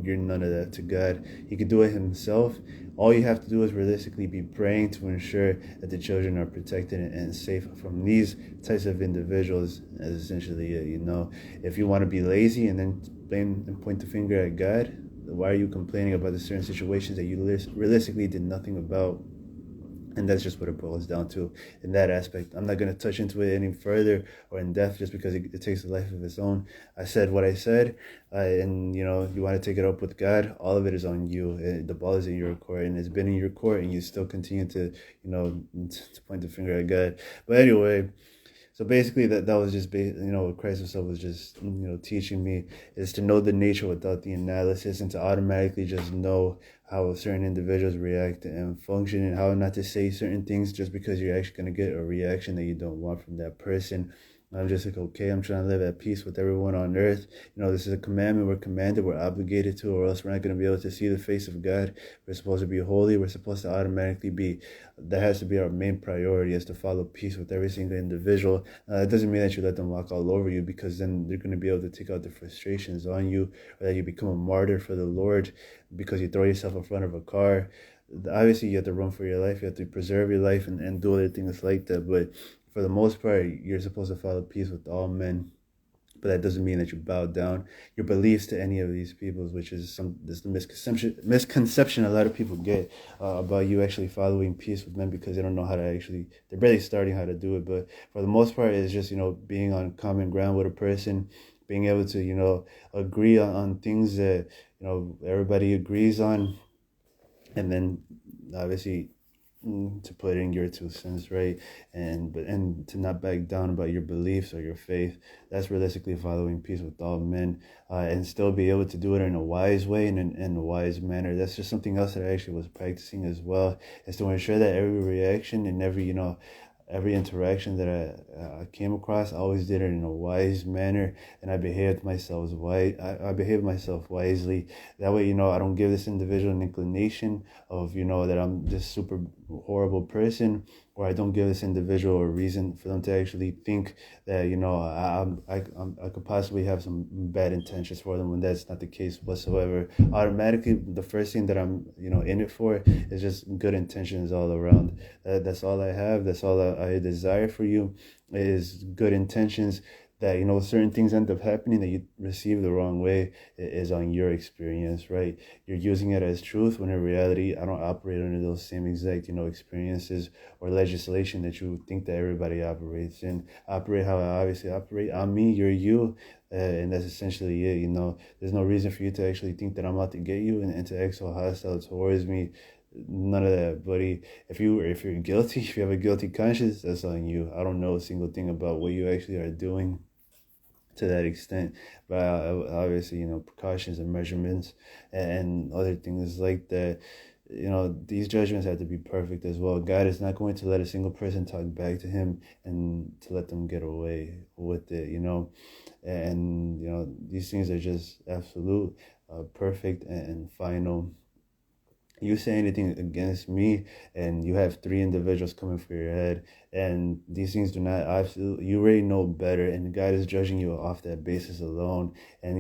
You're none of that to God. He could do it himself. All you have to do is realistically be praying to ensure that the children are protected and safe from these types of individuals. As essentially it, if you want to be lazy and then blame and point the finger at God, why are you complaining about the certain situations that you realistically did nothing about? And that's just what it boils down to in that aspect. I'm not going to touch into it any further or in depth just because it takes a life of its own. I said what I said, and you want to take it up with God, all of it is on you. The ball is in your court, and it's been in your court, and you still continue to, to point the finger at God. But anyway, so basically, that was just, what Christ himself was just, teaching me, is to know the nature without the analysis, and to automatically just know how certain individuals react and function, and how not to say certain things just because you're actually going to get a reaction that you don't want from that person. I'm just like, okay, I'm trying to live at peace with everyone on earth. This is a commandment. We're commanded, we're obligated to, or else we're not going to be able to see the face of God. We're supposed to be holy. We're supposed to automatically be, that has to be our main priority, is to follow peace with every single individual. It doesn't mean that you let them walk all over you, because then they're going to be able to take out their frustrations on you, or that you become a martyr for the Lord because you throw yourself in front of a car. Obviously, you have to run for your life. You have to preserve your life and do other things like that. But for the most part, you're supposed to follow peace with all men. But that doesn't mean that you bow down your beliefs to any of these peoples, which is the misconception a lot of people get about you actually following peace with men, because they don't know how to actually, they're barely starting how to do it. But for the most part, it's just, being on common ground with a person, being able to, agree on things that, everybody agrees on. And then obviously, to put in your 2 cents, right? And to not back down about your beliefs or your faith. That's realistically following peace with all men, and still be able to do it in a wise way and in a wise manner. That's just something else that I actually was practicing as well, is to ensure that every reaction and every interaction that I came across, I always did it in a wise manner, and I behaved myself I behaved myself wisely. That way, I don't give this individual an inclination of, that I'm this super horrible person, or I don't give this individual a reason for them to actually think that, I could possibly have some bad intentions for them, when that's not the case whatsoever. Automatically, the first thing that I'm, in it for is just good intentions all around. That's all I have. That's all I desire for you, is good intentions. That, certain things end up happening that you receive the wrong way is on your experience, right? You're using it as truth, when in reality, I don't operate under those same exact, experiences or legislation that you think that everybody operates in. Operate how I obviously operate. I'm me, you're you. And that's essentially it. There's no reason for you to actually think that I'm out to get you and to act so hostile towards me. None of that, buddy. If you're guilty, if you have a guilty conscience, that's on you. I don't know a single thing about what you actually are doing to that extent, but obviously, precautions and measurements and other things like that. These judgments have to be perfect as well. God is not going to let a single person talk back to him and to let them get away with it, and these things are just absolute, perfect and final. You say anything against me, and you have 3 individuals coming for your head, and these things do not, absolutely, you already know better, and God is judging you off that basis alone. And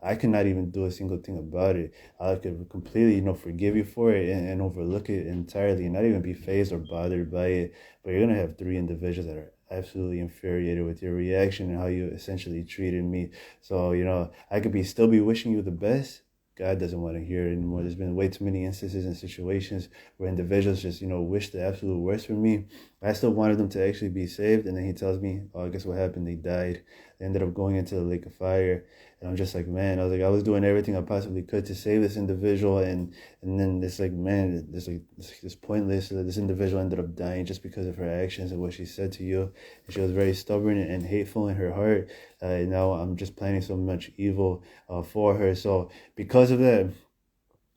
I cannot even do a single thing about it. I could completely forgive you for it and overlook it entirely, and not even be fazed or bothered by it. But you're gonna have 3 individuals that are absolutely infuriated with your reaction and how you essentially treated me. So I could still be wishing you the best. God doesn't want to hear it anymore. There's been way too many instances and situations where individuals just, wish the absolute worst for me. I still wanted them to actually be saved. And then he tells me, oh, guess what happened? They died. They ended up going into the lake of fire. And I'm just like, man, I was doing everything I possibly could to save this individual. And then it's like, man, it's pointless. This individual ended up dying just because of her actions and what she said to you. And she was very stubborn and hateful in her heart. And now I'm just planning so much evil for her. So because of that,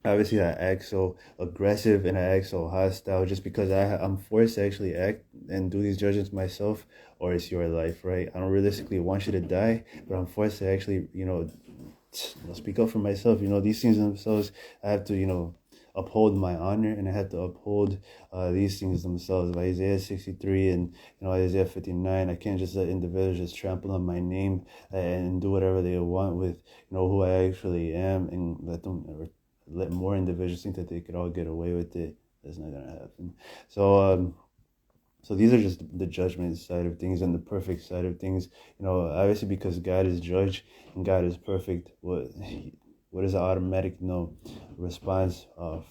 obviously I act so aggressive and I act so hostile just because I'm forced to actually act and do these judgments myself, or it's your life, right? I don't realistically want you to die, but I'm forced to actually, speak up for myself. These things themselves, I have to, uphold my honor, and I have to uphold these things themselves. Like Isaiah 63 and Isaiah 59, I can't just let individuals just trample on my name and do whatever they want with who I actually am, and let more individuals think that they could all get away with it. That's not gonna happen. So these are just the judgment side of things and the perfect side of things. Obviously because God is judge and God is perfect. What is the automatic response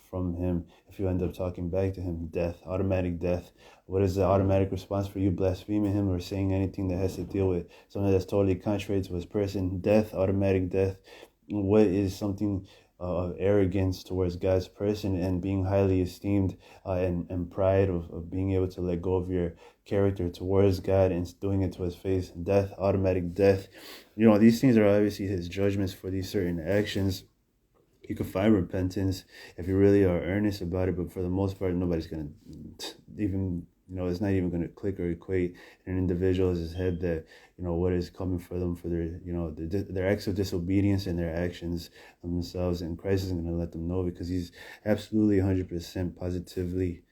from Him if you end up talking back to Him? Death, automatic death. What is the automatic response for you blaspheming Him or saying anything that has to deal with something that's totally contrary to His person? Death, automatic death. What is something of arrogance towards God's person and being highly esteemed and pride of being able to let go of your character towards God and doing it to His face? Death, automatic death. These things are obviously His judgments for these certain actions. You can find repentance if you really are earnest about it, but for the most part, nobody's going to even, it's not even going to click or equate in an individual's head that, what is coming for them for their, their acts of disobedience and their actions themselves. And Christ isn't going to let them know because He's absolutely 100% positively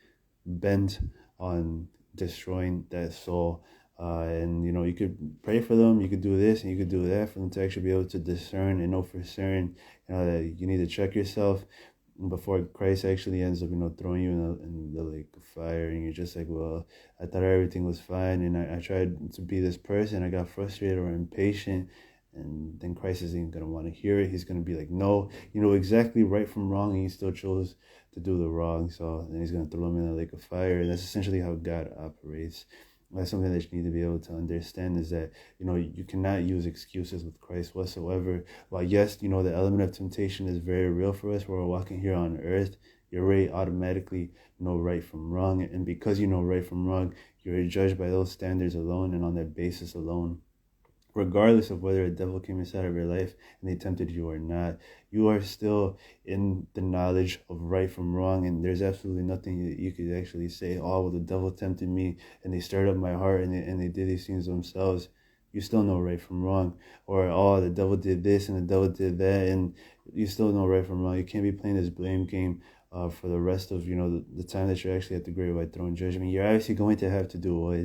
bent on destroying that soul. And you could pray for them, you could do this and you could do that for them to actually be able to discern and know for certain that you need to check yourself before Christ actually ends up throwing you in the lake of fire, and you're just like, well, I thought everything was fine, and I tried to be this person, I got frustrated or impatient, and then Christ isn't going to want to hear it. He's going to be like, no, you know exactly right from wrong, and you still chose to do the wrong. So then He's going to throw them in the lake of fire. And that's essentially how God operates. That's something that you need to be able to understand, is that, you cannot use excuses with Christ whatsoever. While yes, the element of temptation is very real for us. We're walking here on earth. You're already automatically know right from wrong. And because you know right from wrong, you're judged by those standards alone and on that basis alone. Regardless of whether a devil came inside of your life and they tempted you or not, you are still in the knowledge of right from wrong, and there's absolutely nothing that you could actually say, oh, well, the devil tempted me and they stirred up my heart and they did these things themselves. You still know right from wrong. Or, oh, the devil did this and the devil did that, and you still know right from wrong. You can't be playing this blame game for the rest of, the time that you're actually at the great white throne judgment. You're obviously going to have to do what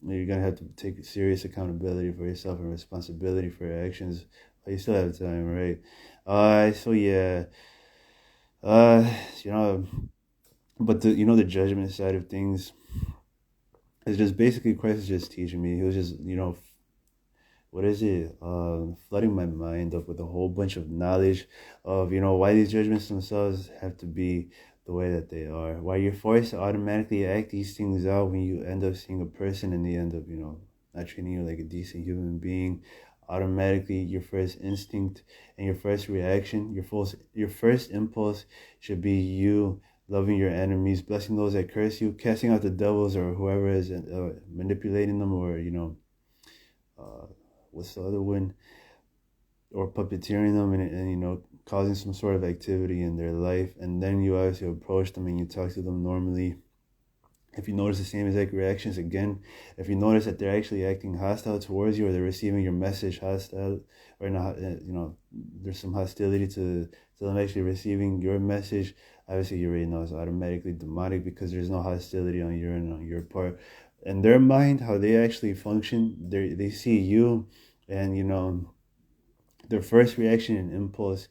you're going to have to take serious accountability for yourself and responsibility for your actions. But you still have time, right? So yeah. Uh, you know, but the judgment side of things is just basically Christ is just teaching me. He was just, what is it? Flooding my mind up with a whole bunch of knowledge of, why these judgments themselves have to be the way that they are. Why you're forced to automatically act these things out when you end up seeing a person and they end up, not treating you like a decent human being. Automatically, your first instinct and your first reaction, your first impulse should be you loving your enemies, blessing those that curse you, casting out the devils or whoever is manipulating them, or what's the other one? Or puppeteering them and causing some sort of activity in their life. And then you obviously approach them and you talk to them normally. If you notice the same exact reactions again, if you notice that they're actually acting hostile towards you, or they're receiving your message hostile, or not, there's some hostility to them actually receiving your message, obviously you already know it's automatically demonic, because there's no hostility on your end, on your part. In their mind, how they actually function, they see you, and their first reaction and impulse,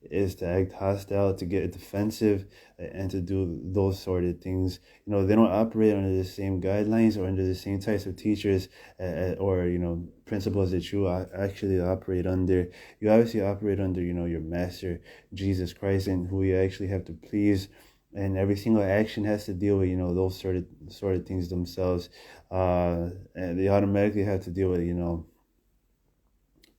is to act hostile, to get defensive, and to do those sort of things. They don't operate under the same guidelines or under the same types of teachers or principles that you actually operate under. You obviously operate under, your master, Jesus Christ, and who you actually have to please. And every single action has to deal with, those sort of things themselves. And they automatically have to deal with,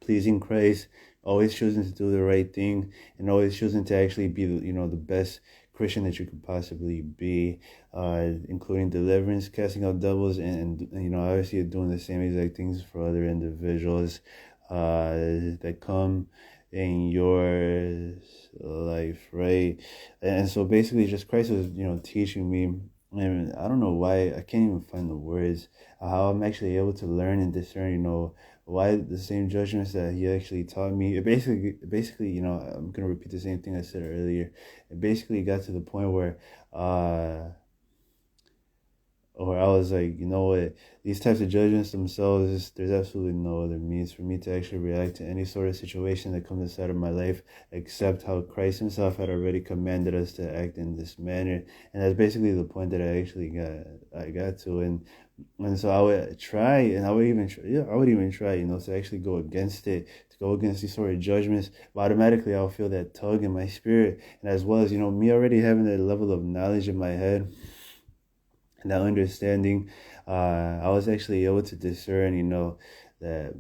pleasing Christ, always choosing to do the right thing, and always choosing to actually be the best Christian that you could possibly be, including deliverance, casting out devils, and obviously doing the same exact things for other individuals that come in your life, right? And so basically just Christ was teaching me, and I don't know why I can't even find the words, how I'm actually able to learn and discern why the same judgments that he actually taught me. It basically, you know, I'm gonna repeat the same thing I said earlier. It basically got to the point where, or I was like, you know what, these types of judgments themselves, there's absolutely no other means for me to actually react to any sort of situation that comes inside of my life except how Christ himself had already commanded us to act in this manner. And that's basically the point that I got to. And so I would try, and I would even try, yeah, I would even try, you know, to actually go against it, to go against these sort of judgments. But automatically I'll feel that tug in my spirit. And as well as, you know, me already having that level of knowledge in my head, and that understanding, I was actually able to discern, you know, that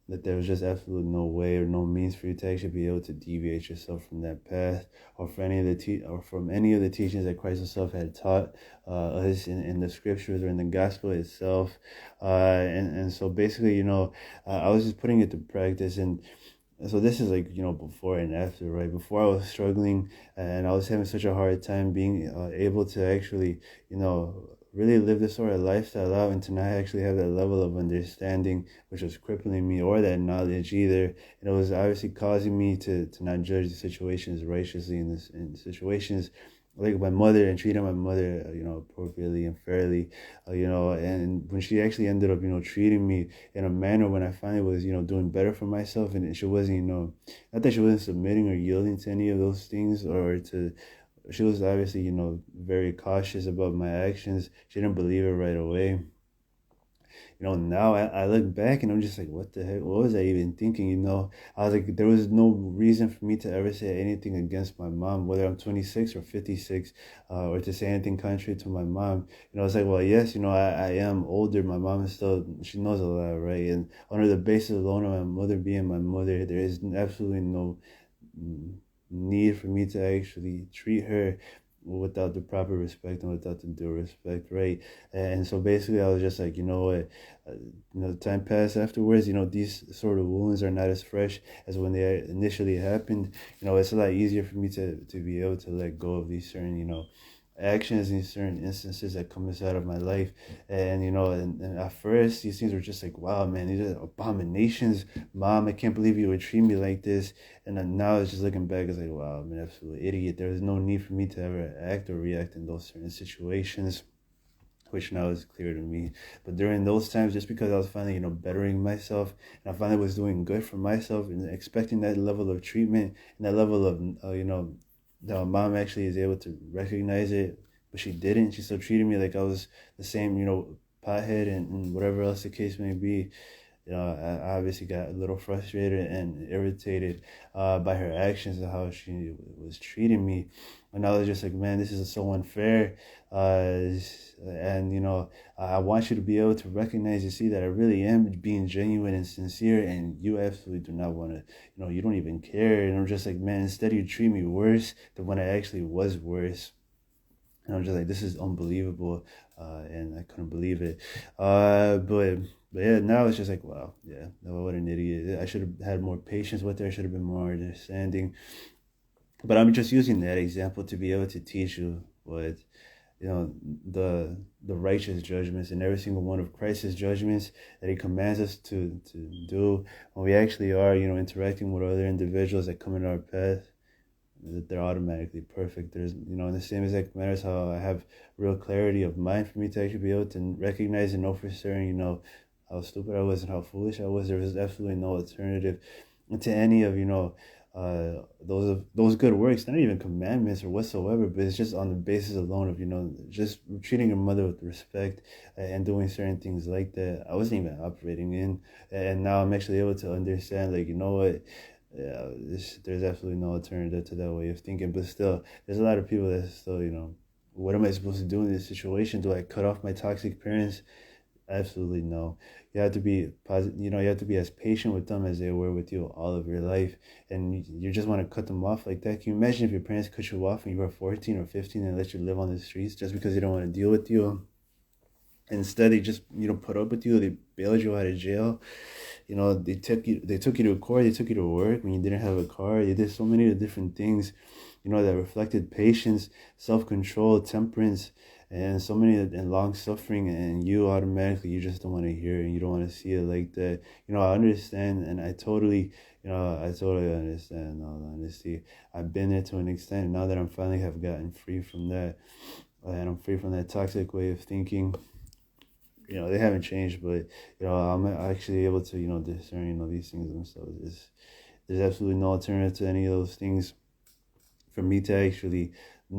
there was just absolutely no way or no means for you to actually be able to deviate yourself from that path, or for any of or from any of the teachings that Christ himself had taught us in the scriptures or in the gospel itself. And so basically, you know, I was just putting it to practice. And so this is like, you know, before and after, right? Before I was struggling and I was having such a hard time being able to actually, you know, really live this sort of lifestyle out, and to not actually have that level of understanding which was crippling me, or that knowledge either. And it was obviously causing me to not judge the situations righteously in situations like my mother, and treating my mother, you know, appropriately and fairly, you know. And when she actually ended up, you know, treating me in a manner when I finally was, you know, doing better for myself, and she wasn't, you know, not that she wasn't submitting or yielding to any of those things, or to, she was obviously, you know, very cautious about my actions. She didn't believe it right away. You know, now I look back and I'm just like, what the heck? What was I even thinking? You know, I was like, there was no reason for me to ever say anything against my mom, whether I'm 26 or 56, or to say anything contrary to my mom. You know, it's like, well, yes, you know, I am older. My mom is still, she knows a lot, right? And under the basis alone of my mother being my mother, there is absolutely no need for me to actually treat her without the proper respect and without the due respect, right? And so basically I was just like, you know what, you know, time passed afterwards, you know, these sort of wounds are not as fresh as when they initially happened. You know, it's a lot easier for me to be able to let go of these certain, you know, actions in certain instances that come inside of my life. And you know, and at first these things were just like, wow, man, these are abominations. Mom, I can't believe you would treat me like this. And then now it's just looking back, it's like, wow, I'm an absolute idiot. There was no need for me to ever act or react in those certain situations, which now is clear to me. But during those times, just because I was finally, you know, bettering myself, and I finally was doing good for myself, and expecting that level of treatment and that level of, you know, that my mom actually is able to recognize it, but she didn't. She still treated me like I was the same, you know, pothead, and whatever else the case may be. You know, I obviously got a little frustrated and irritated by her actions and how she was treating me. And I was just like, man, this is so unfair. And, you know, I want you to be able to recognize and see that I really am being genuine and sincere. And you absolutely do not want to, you know, you don't even care. And I'm just like, man, instead you treat me worse than when I actually was worse. And I'm just like, this is unbelievable, and I couldn't believe it. But yeah, now it's just like, wow, yeah, no, what an idiot. I should have had more patience with her. I should have been more understanding. But I'm just using that example to be able to teach you what, you know, the righteous judgments and every single one of Christ's judgments that he commands us to do when we actually are, you know, interacting with other individuals that come in our path, that they're automatically perfect. There's, you know, in the same exact matters how I have real clarity of mind for me to actually be able to recognize and know for certain, you know, how stupid I was and how foolish I was. There was absolutely no alternative to any of, you know, those good works, not even commandments or whatsoever, but it's just on the basis alone of, you know, just treating your mother with respect and doing certain things like that. I wasn't even operating in, and now I'm actually able to understand, like, you know what, yeah, there's absolutely no alternative to that way of thinking. But still, there's a lot of people that still, you know, what am I supposed to do in this situation? Do I cut off my toxic parents? Absolutely no. You have to be positive. You know, you have to be as patient with them as they were with you all of your life, and you just want to cut them off like that. Can you imagine if your parents cut you off when you were 14 or 15 and let you live on the streets just because they don't want to deal with you? Instead, they just, you know, put up with you. They bailed you out of jail. You know, they took you to court. They took you to work when you didn't have a car. They did so many different things, you know, that reflected patience, self control, temperance, and so many and long suffering, and you automatically you just don't want to hear it and you don't want to see it like that. I understand, and I totally understand. In all honesty, I've been there to an extent. Now that I'm finally have gotten free from that, and I'm free from that toxic way of thinking. They haven't changed, but I'm actually able to discern these things themselves. There's absolutely no alternative to any of those things. For me to actually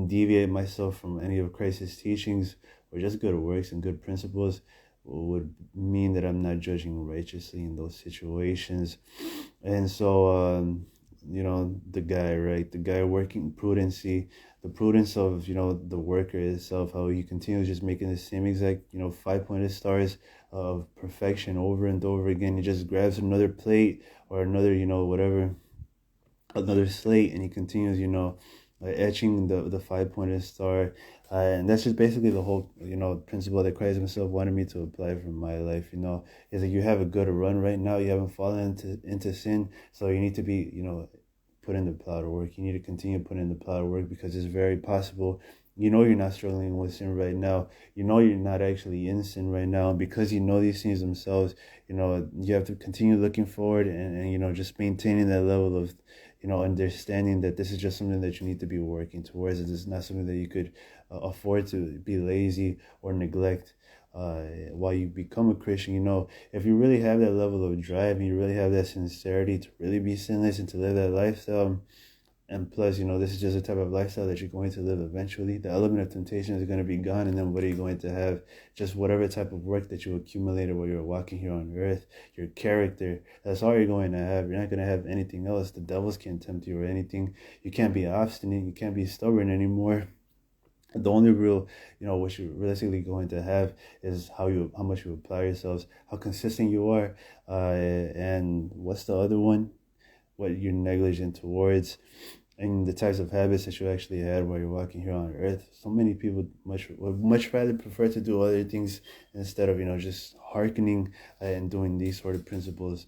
deviate myself from any of Christ's teachings or just good works and good principles would mean that I'm not judging righteously in those situations. And so, the guy, right? The guy working prudency, the prudence of, the worker itself, how he continues just making the same exact, five-pointed stars of perfection over and over again. He just grabs another plate or another, whatever, another slate, and he continues, etching the five-pointed star. And that's just basically the whole, principle that Christ himself wanted me to apply for my life. Is that you have a good run right now. You haven't fallen into sin. So you need to be, put in the plow to work. You need to continue putting in the plow to work, because it's very possible. You're not struggling with sin right now. You're not actually in sin right now. And because these things themselves, you have to continue looking forward, and just maintaining that level of, understanding that this is just something that you need to be working towards. It is not something that you could afford to be lazy or neglect while you become a Christian. If you really have that level of drive and you really have that sincerity to really be sinless and to live that lifestyle, and plus, this is just a type of lifestyle that you're going to live eventually. The element of temptation is going to be gone, and then what are you going to have? Just whatever type of work that you accumulated while you're walking here on earth, your character. That's all you're going to have. You're not going to have anything else. The devils can't tempt you or anything. You can't be obstinate. You can't be stubborn anymore. The only real, what you're realistically going to have is how much you apply yourselves, how consistent you are, and what's the other one? What you're negligent towards, and the types of habits that you actually had while you're walking here on earth. So many people would much rather prefer to do other things instead of just hearkening and doing these sort of principles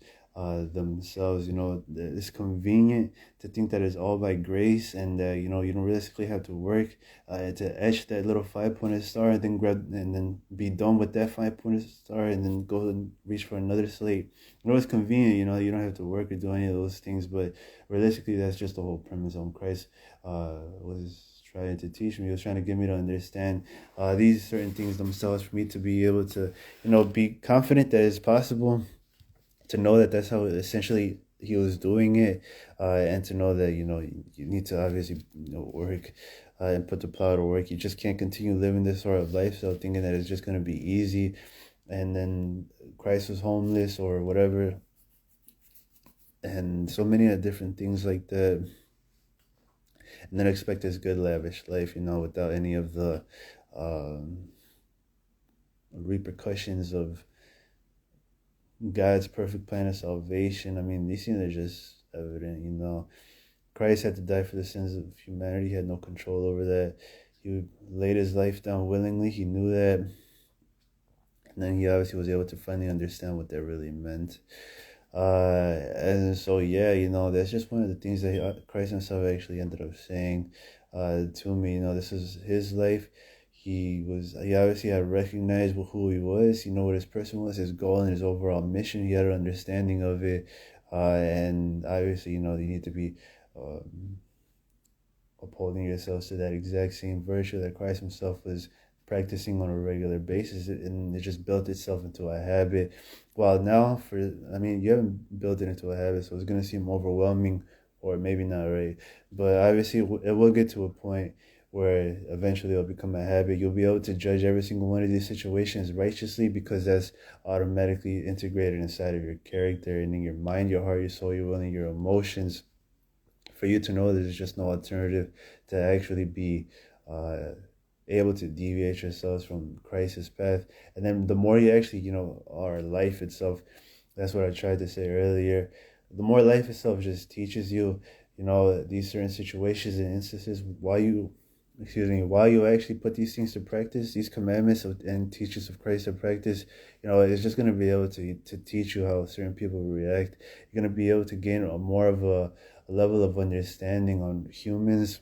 themselves. It's convenient to think that it's all by grace, and you don't realistically have to work to etch that little five-pointed star, and then grab and then be done with that five-pointed star, and then go and reach for another slate. It's convenient. You don't have to work or do any of those things, but realistically, that's just the whole premise on Christ was trying to teach me. He was trying to get me to understand these certain things themselves, for me to be able to be confident that it's possible, to know that that's how essentially he was doing it, and to know that you need to obviously work and put the plow to work. You just can't continue living this sort of lifestyle thinking that it's just going to be easy, and then Christ was homeless or whatever, and so many different things like that, and then expect this good lavish life without any of the repercussions of God's perfect plan of salvation. I mean, these things are just evident. Christ had to die for the sins of humanity. He had no control over that. He laid his life down willingly. He knew that. And then he obviously was able to finally understand what that really meant. And so, yeah, that's just one of the things that Christ himself actually ended up saying to me. This is his life. He obviously had recognized who he was, what his person was, his goal and his overall mission. He had an understanding of it. And obviously, you need to be upholding yourselves to that exact same virtue that Christ himself was practicing on a regular basis, and it just built itself into a habit. Well, now you haven't built it into a habit, so it's going to seem overwhelming, or maybe not, right? But obviously it will get to a point where eventually it'll become a habit. You'll be able to judge every single one of these situations righteously, because that's automatically integrated inside of your character and in your mind, your heart, your soul, your will, and your emotions, for you to know there's just no alternative to actually be able to deviate yourselves from Christ's path. And then the more you actually, our life itself, that's what I tried to say earlier, the more life itself just teaches you, these certain situations and instances, while you actually put these things to practice, these commandments and teachings of Christ to practice, it's just going to be able to teach you how certain people react. You're going to be able to gain more of a level of understanding on humans,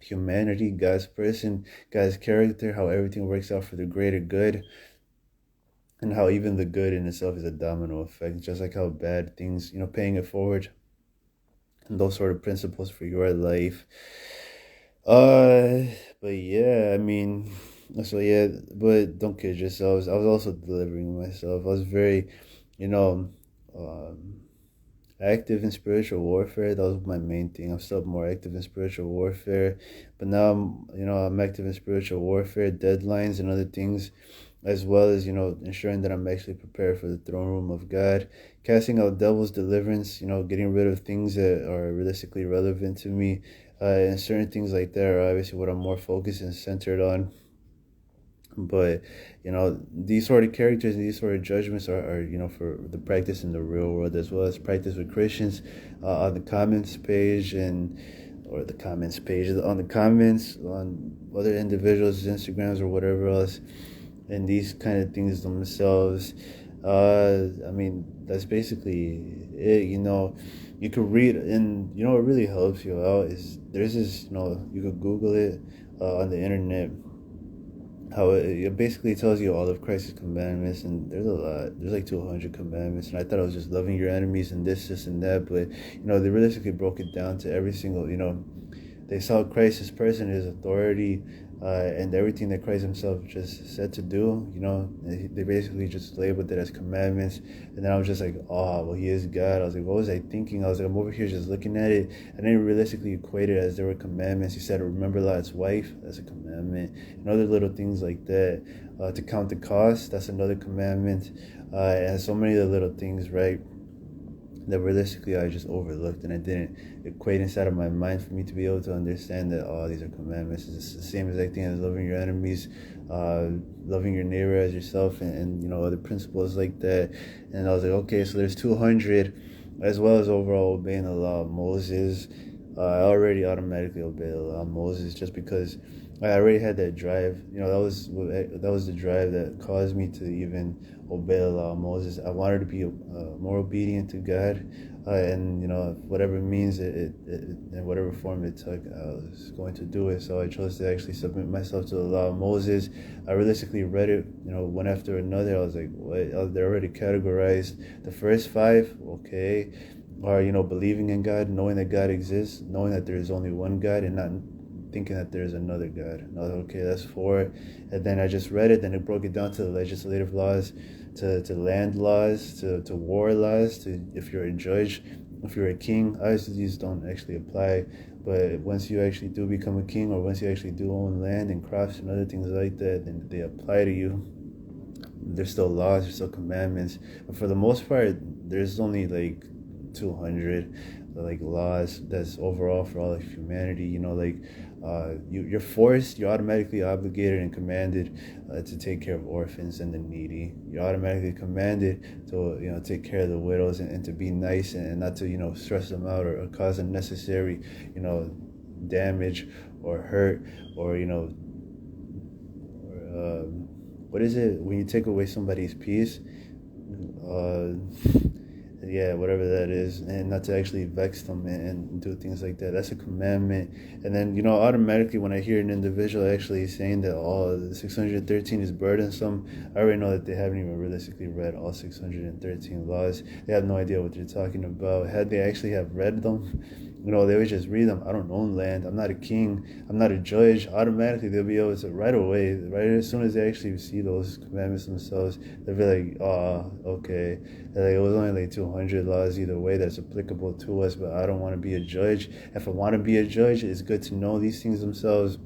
humanity, God's person, God's character, how everything works out for the greater good, and how even the good in itself is a domino effect, just like how bad things, paying it forward, and those sort of principles for your life. Uh, but yeah, I mean, so yeah, but don't kid yourselves. I was also delivering myself. I was very, you know, um, active in spiritual warfare. That was my main thing. I'm still more active in spiritual warfare, but now I'm active in spiritual warfare, deadlines and other things, as well as ensuring that I'm actually prepared for the throne room of God, casting out devils, deliverance. Getting rid of things that are realistically relevant to me, and certain things like that are obviously what I'm more focused and centered on. But these sort of characters and these sort of judgments are for the practice in the real world, as well as practice with Christians, on the comments page, or the comments page on the comments on other individuals' Instagrams or whatever else, and these kind of things themselves. I mean, that's basically it. You could read, and what really helps you out is there's this, you could Google it, on the internet, how it basically tells you all of Christ's commandments, and there's a lot. There's like 200 commandments, and I thought I was just loving your enemies and this, and that, but they realistically broke it down to every single. They saw Christ as person, his authority, and everything that Christ himself just said to do. They basically just labeled it as commandments. And then I was just like, oh, well, he is God. I was like, what was I thinking? I was like, I'm over here just looking at it. And then realistically equated as there were commandments. He said, remember Lot's wife, that's a commandment. And other little things like that. To count the cost, that's another commandment. And so many of the little things, right, that realistically I just overlooked, and I didn't equate inside of my mind for me to be able to understand that these are commandments. It's the same exact thing as loving your enemies, loving your neighbor as yourself, and other principles like that. And I was like, okay, so there's 200, as well as overall obeying the law of Moses. I already automatically obey the law of Moses just because I already had that drive. That was the drive that caused me to even obey the law of Moses. I wanted to be more obedient to God, and whatever means in whatever form it took, I was going to do it. So I chose to actually submit myself to the law of Moses. I realistically read it, one after another. I was like, what? They're already categorized. The first five, okay, are believing in God, knowing that God exists, knowing that there is only one God, and not thinking that there's another God. And I was like, okay, that's four. And then I just read it, then it broke it down to the legislative laws, to land laws, to war laws, to if you're a judge, if you're a king. Obviously, these don't actually apply, but once you actually do become a king, or once you actually do own land and crops and other things like that, then they apply to you. There's still laws, there's still commandments, but for the most part, there's only like 200 like laws that's overall for all of humanity. You're automatically obligated and commanded to take care of orphans and the needy. You're automatically commanded to take care of the widows, and to be nice, and not to stress them out, or cause unnecessary damage or hurt, or what is it when you take away somebody's peace? uh yeah, whatever that is, and not to actually vex them, and do things like that. That's a commandment. And then automatically when I hear an individual actually saying that the 613 is burdensome, I already know that they haven't even realistically read all 613 laws. They have no idea what they're talking about. Had they actually have read them, they would just read them. I don't own land, I'm not a king, I'm not a judge. Automatically they'll be able to, right away, right as soon as they actually see those commandments themselves, they'll be like, oh, okay. Like, it was only like 200 laws either way that's applicable to us, but I don't want to be a judge. If I want to be a judge, it's good to know these things themselves,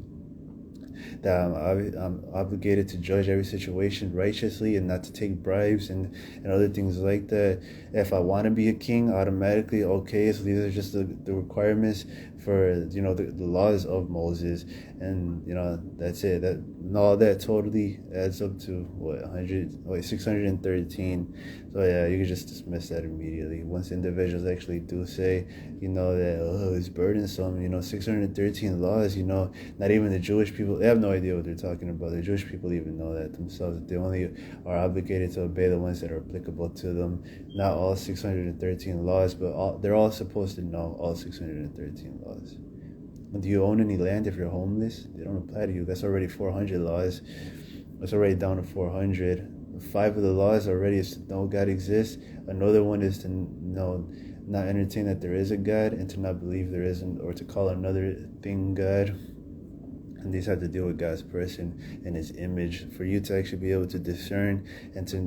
that I'm obligated to judge every situation righteously, and not to take bribes, and other things like that. If I want to be a king, automatically, okay, so these are just the requirements for the laws of Moses, and that's it. All that totally adds up to what, 613. So yeah, you can just dismiss that immediately once individuals actually do say that it's burdensome. 613 laws. Not even the Jewish people, they have no idea what they're talking about. The Jewish people even know that themselves, that they only are obligated to obey the ones that are applicable to them. Not all 613 laws, but they're all supposed to know all 613 laws. Do you own any land if you're homeless? They don't apply to you. That's already 400 laws. That's already down to 400. Five of the laws already is to know God exists. Another one is to know, not entertain that there is a God, and to not believe there isn't, or to call another thing God. And these have to deal with God's person and his image for you to actually be able to discern and to,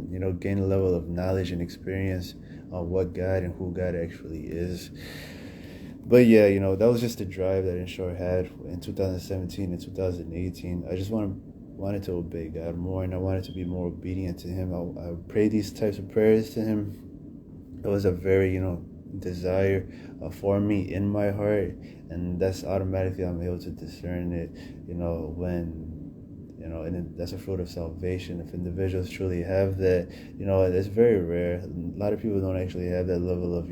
gain a level of knowledge and experience on what God and who God actually is. But yeah, that was just the drive that Inshore had in 2017 and 2018. I just wanted to obey God more, and I wanted to be more obedient to him. I pray these types of prayers to him. It was a very, desire for me in my heart, and that's automatically I'm able to discern it, and that's a fruit of salvation. If individuals truly have that, it's very rare. A lot of people don't actually have that level of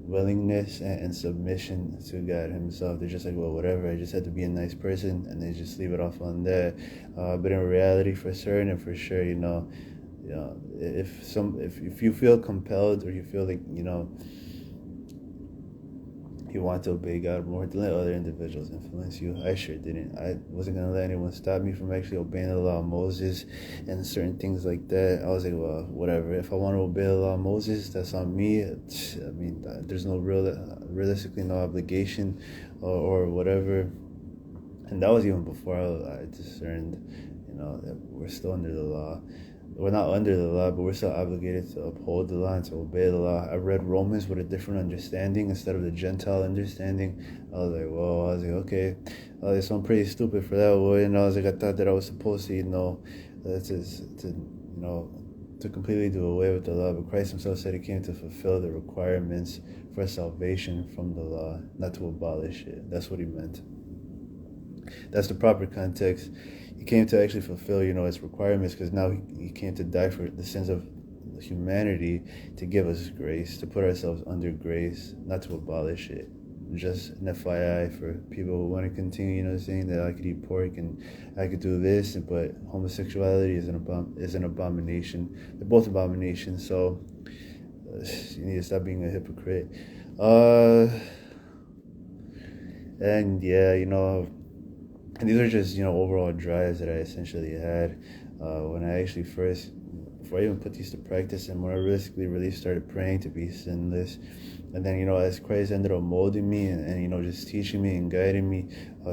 willingness and submission to God himself. They're just like, well, whatever, I just had to be a nice person, and they just leave it off on that. But in reality, for certain and for sure, if you feel compelled, or you feel like you want to obey God more, to let other individuals influence you. I sure didn't. I wasn't going to let anyone stop me from actually obeying the law of Moses and certain things like that. I was like, well, whatever. If I want to obey the law of Moses, that's on me. There's realistically no obligation or whatever. And that was even before I discerned, that we're still under the law. We're not under the law, but we're still obligated to uphold the law and to obey the law. I read Romans with a different understanding instead of the Gentile understanding. I was like, whoa. I was like, okay. So I'm pretty stupid for that. I was like, I thought that I was supposed to, to completely do away with the law. But Christ himself said he came to fulfill the requirements for salvation from the law, not to abolish it. That's what he meant. That's the proper context. He came to actually fulfill, its requirements, because now he came to die for the sins of humanity, to give us grace, to put ourselves under grace, not to abolish it. Just an FYI for people who want to continue, saying that I could eat pork and I could do this, but homosexuality is an abomination. They're both abominations, so you need to stop being a hypocrite. And yeah, and these are just, overall drives that I essentially had when I actually before I even put these to practice, and when I really started praying to be sinless. And then, as Christ ended up molding me and just teaching me and guiding me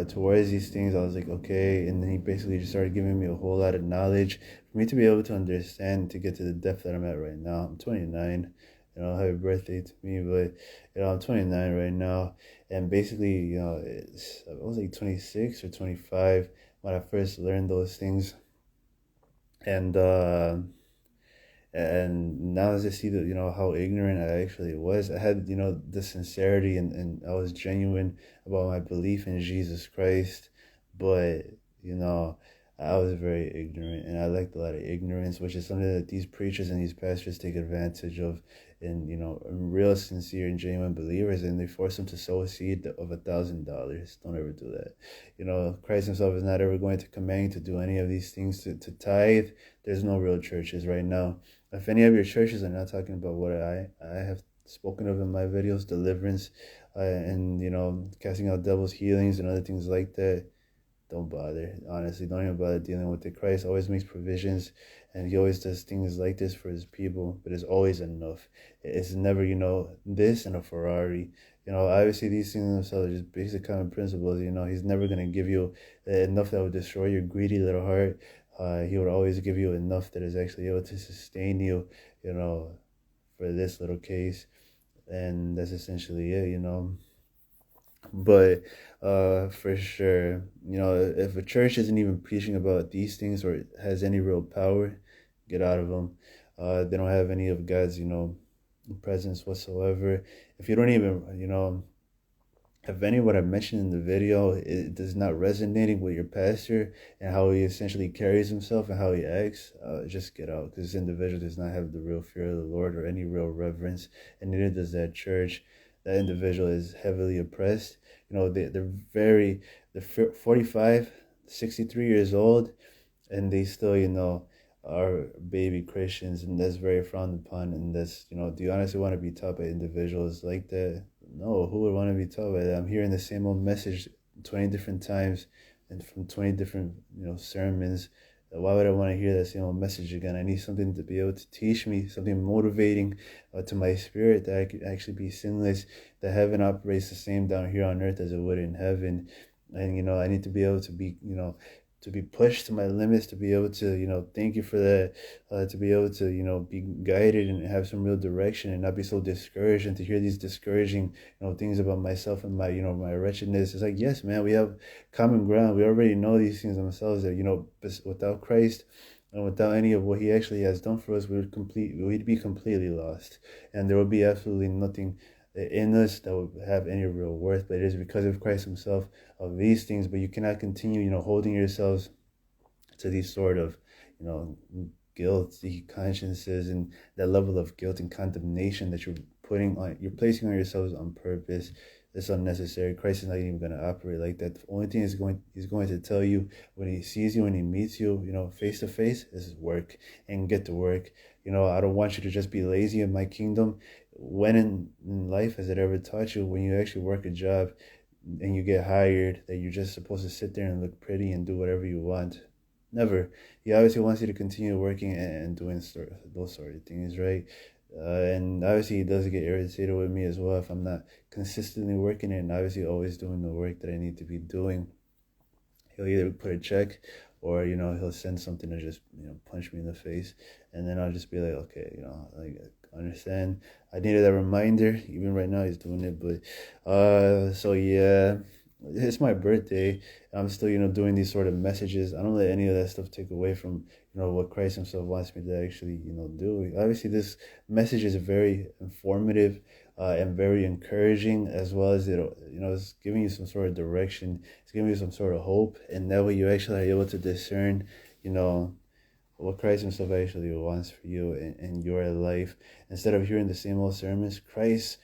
towards these things, I was like, okay. And then he basically just started giving me a whole lot of knowledge for me to be able to understand, to get to the depth that I'm at right now. I'm 29. Happy birthday to me, but I'm 29 right now, and basically, I was like 26 or 25 when I first learned those things, and now as I see that, how ignorant I actually was, I had, the sincerity, and I was genuine about my belief in Jesus Christ, but I was very ignorant, and I liked a lot of ignorance, which is something that these preachers and these pastors take advantage of, in real sincere and genuine believers, and they force them to sow a seed of $1,000. Don't ever do that. Christ himself is not ever going to command you to do any of these things, to tithe. There's no real churches right now. If any of your churches are not talking about what I have spoken of in my videos, deliverance, and casting out devils, healings, and other things like that, don't bother. Honestly, don't even bother dealing with it. Christ always makes provisions, and he always does things like this for his people, but it's always enough. It's never, this and a Ferrari. Obviously these things themselves are just basic common principles. He's never going to give you enough that would destroy your greedy little heart. He would always give you enough that is actually able to sustain you, for this little case. And that's essentially it, But for sure, if a church isn't even preaching about these things or has any real power, get out of them. They don't have any of God's, presence whatsoever. If you don't even, if any of what I mentioned in the video it does not resonating with your pastor and how he essentially carries himself and how he acts, just get out, because this individual does not have the real fear of the Lord or any real reverence, and neither does that church. That individual is heavily oppressed. They're 45, 63 years old, and they still, are baby Christians, and that's very frowned upon. And that's, do you honestly want to be taught by individuals like that? No, who would want to be taught by that? I'm hearing the same old message 20 different times and from 20 different, sermons. Why would I want to hear that same old message again? I need something to be able to teach me, something motivating to my spirit, that I could actually be sinless, that heaven operates the same down here on earth as it would in heaven. And, I need to be able to be, to be pushed to my limits, to be able to, thank you for that, to be able to, be guided and have some real direction and not be so discouraged, and to hear these discouraging, things about myself and my, my wretchedness. It's like, yes, man, we have common ground. We already know these things themselves, that, without Christ and without any of what he actually has done for us, we'd be completely lost. And there would be absolutely nothing in us that would have any real worth. But it is because of Christ himself of these things. But you cannot continue, holding yourselves to these sort of, guilty consciences, and that level of guilt and condemnation that you're placing on yourselves on purpose. It's unnecessary. Christ is not even going to operate like that. The only thing he's going to tell you when he sees you, when he meets you, face to face, is work and get to work. I don't want you to just be lazy in my kingdom. When in life has it ever taught you, when you actually work a job and you get hired, that you're just supposed to sit there and look pretty and do whatever you want? Never. He obviously wants you to continue working and doing those sort of things, right? And obviously he does get irritated with me as well if I'm not consistently working and obviously always doing the work that I need to be doing. He'll either put a check, or he'll send something to just punch me in the face, and then I'll just be like, okay, like, understand. I needed that reminder. Even right now he's doing it. But so yeah, it's my birthday. I'm still doing these sort of messages. I don't let any of that stuff take away from what Christ himself wants me to actually do. Obviously this message is very informative and very encouraging, as well as it's giving you some sort of direction. It's giving you some sort of hope, and that way you actually are able to discern what Christ himself actually wants for you in your life, instead of hearing the same old sermons. Christ,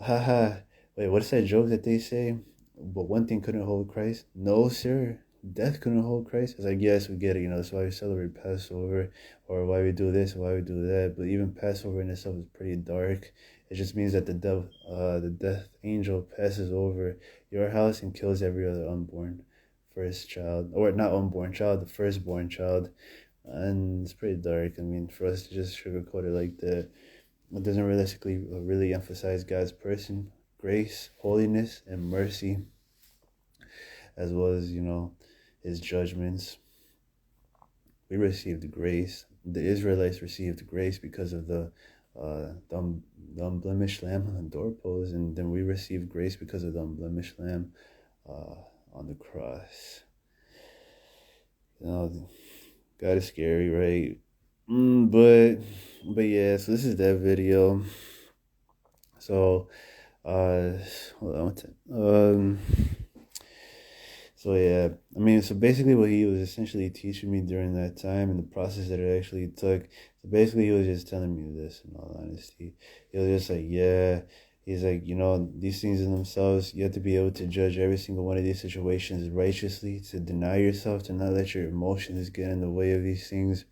haha, wait, what's that joke that they say? But one thing couldn't hold Christ? No, sir. Death couldn't hold Christ. It's like, yes, we get it. That's why we celebrate Passover, or why we do this, or why we do that. But even Passover in itself is pretty dark. It just means that the death angel passes over your house and kills every other unborn first child, or not unborn child, the firstborn child. And it's pretty dark. I mean, for us to just sugarcoat it like that, it doesn't realistically really emphasize God's person, grace, holiness, and mercy, as well as his judgments. We received grace. The Israelites received grace because of the unblemished lamb on the doorpost, and then we received grace because of the unblemished lamb on the cross. God is scary, right? But yeah, so this is that video. So hold on. So yeah, I mean, so basically what he was essentially teaching me during that time and the process that it actually took. So basically he was just telling me this, in all honesty. He was just like, yeah, he's like, these things in themselves, you have to be able to judge every single one of these situations righteously, to deny yourself, to not let your emotions get in the way of these things.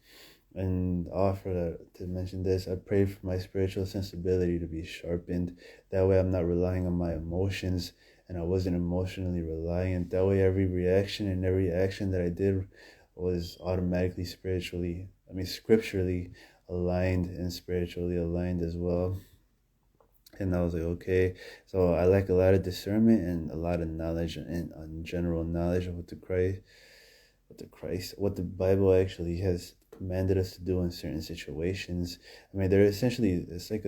And offer to mention this, I pray for my spiritual sensibility to be sharpened. That way I'm not relying on my emotions, and I wasn't emotionally reliant. That way every reaction and every action that I did was automatically scripturally aligned and spiritually aligned as well. And I was like, okay. So I like a lot of discernment and a lot of knowledge and general knowledge of what the Bible actually has commanded us to do in certain situations. I mean, it's like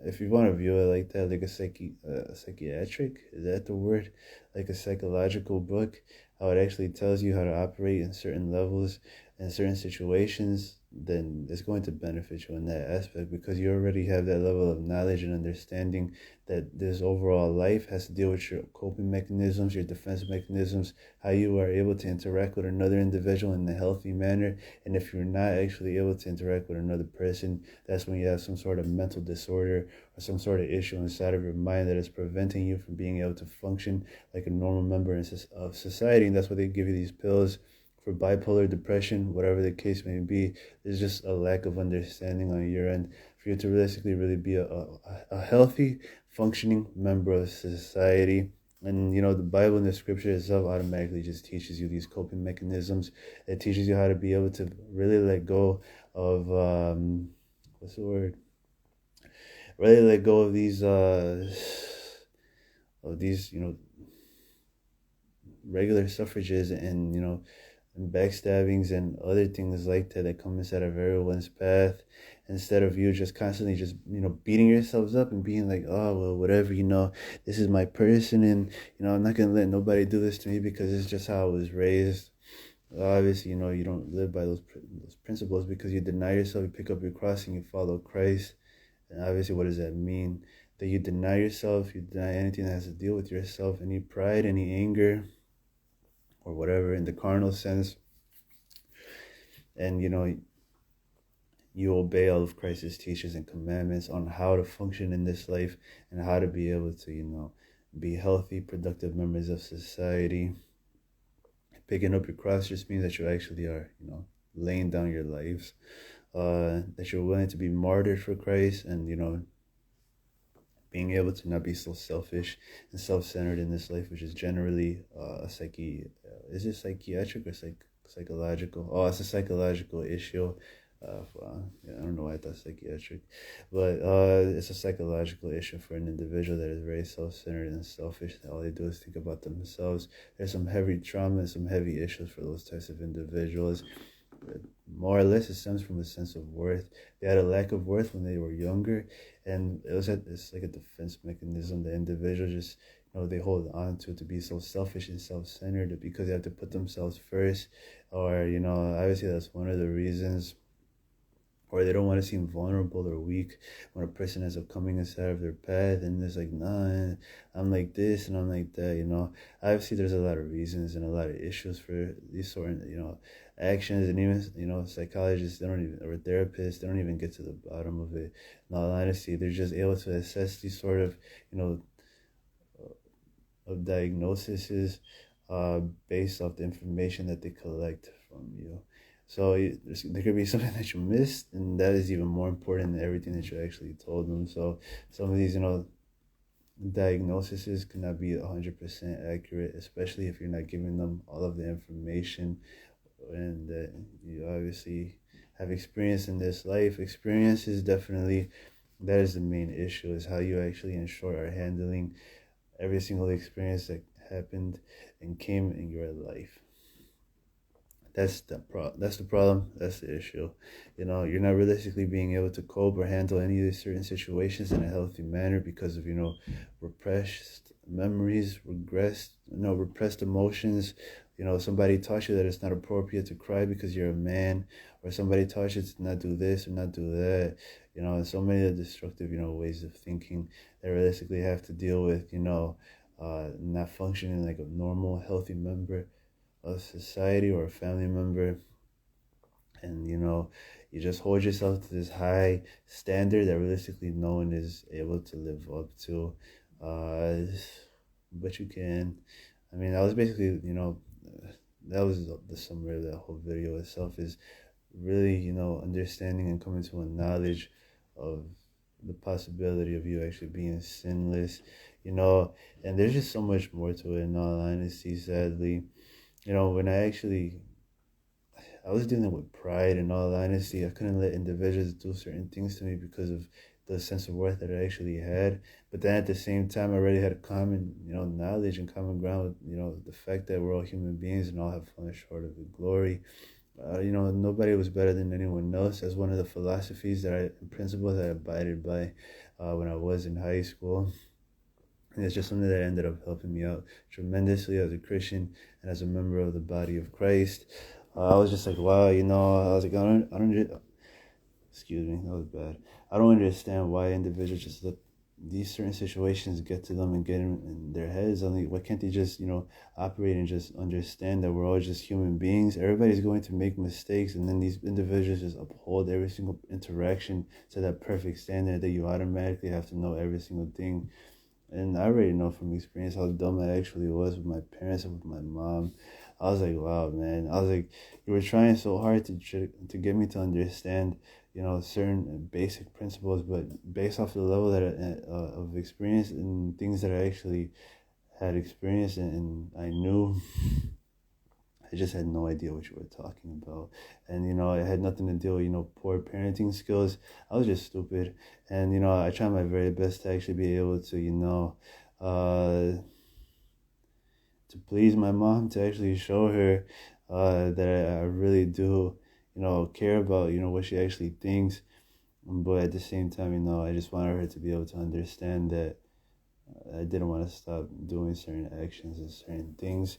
if you want to view it like that, like a psychiatric, is that the word? Like a psychological book, how it actually tells you how to operate in certain levels and certain situations, then it's going to benefit you in that aspect, because you already have that level of knowledge and understanding that this overall life has to deal with your coping mechanisms, your defense mechanisms, how you are able to interact with another individual in a healthy manner. And if you're not actually able to interact with another person, that's when you have some sort of mental disorder or some sort of issue inside of your mind that is preventing you from being able to function like a normal member of society. And that's why they give you these pills for bipolar depression, whatever the case may be. There's just a lack of understanding on your end for you to realistically really be a healthy, functioning member of society. And the Bible and the scripture itself automatically just teaches you these coping mechanisms. It teaches you how to be able to really let go of what's the word? Really let go of these regular suffrages and and backstabbings and other things like that that come inside of everyone's path, instead of you just constantly just beating yourselves up and being like, oh well, whatever, this is my person, and I'm not gonna let nobody do this to me because it's just how I was raised. Obviously, you don't live by those principles, because you deny yourself, you pick up your cross, and you follow Christ. And obviously, what does that mean? That you deny yourself, you deny anything that has to deal with yourself, any pride, any anger, or whatever in the carnal sense. And you obey all of Christ's teachings and commandments on how to function in this life, and how to be able to be healthy, productive members of society. Picking up your cross just means that you actually are laying down your lives, that you're willing to be martyred for Christ, and being able to not be so selfish and self-centered in this life, which is generally is it psychiatric or psychological? Oh, it's a psychological issue. Yeah, I don't know why I thought psychiatric, but it's a psychological issue for an individual that is very self-centered and selfish. All they do is think about themselves. There's some heavy trauma and some heavy issues for those types of individuals. More or less, it stems from a sense of worth. They had a lack of worth when they were younger, and it's like a defense mechanism. The individual just they hold on to be so selfish and self-centered because they have to put themselves first, or obviously that's one of the reasons. Or they don't want to seem vulnerable or weak when a person ends up coming inside of their path, and it's like, nah, I'm like this and I'm like that. Obviously, there's a lot of reasons and a lot of issues for these sort of, actions, and even, psychologists, they don't even, or therapists, they don't even get to the bottom of it. In all honesty, they're just able to assess these sort of, of diagnoses based off the information that they collect from you. So there could be something that you missed, and that is even more important than everything that you actually told them. So some of these, diagnoses cannot be 100% accurate, especially if you're not giving them all of the information, and that you obviously have experience in this life. Experience is definitely, that is the main issue, is how you actually, in short, are handling every single experience that happened and came in your life. That's the problem. That's the issue. You're not realistically being able to cope or handle any of these certain situations in a healthy manner because of repressed memories, repressed emotions. Somebody taught you that it's not appropriate to cry because you're a man, or somebody taught you to not do this or not do that. And so many destructive ways of thinking that realistically have to deal with not functioning like a normal, healthy member of society or a family member. And you just hold yourself to this high standard that realistically no one is able to live up to, but you can. I mean, that was basically that was the summary of that whole video itself, is really understanding and coming to a knowledge of the possibility of you actually being sinless, and there's just so much more to it, in all honesty. Sadly, when I was dealing with pride, in all honesty. I couldn't let individuals do certain things to me because of the sense of worth that I actually had. But then at the same time, I already had a common, knowledge and common ground with, the fact that we're all human beings and all have fallen short of the glory. Nobody was better than anyone else. That's one of the philosophies principles that I abided by when I was in high school. And it's just something that ended up helping me out tremendously as a Christian and as a member of the body of Christ. I was just like, wow, I was like, excuse me, that was bad. I don't understand why individuals just let these certain situations get to them and get in their heads. I mean, why can't they just, operate and just understand that we're all just human beings? Everybody's going to make mistakes, and then these individuals just uphold every single interaction to that perfect standard that you automatically have to know every single thing And I already know from experience how dumb I actually was with my parents and with my mom. I was like, wow, man. I was like, you were trying so hard to get me to understand, certain basic principles, but based off the level of experience and things that I actually had experienced and I knew, I just had no idea what you were talking about. And, it had nothing to do with, poor parenting skills. I was just stupid. And, I tried my very best to actually be able to, uh, to please my mom, to actually show her that I really do, care about, what she actually thinks. But at the same time, I just wanted her to be able to understand that I didn't want to stop doing certain actions and certain things,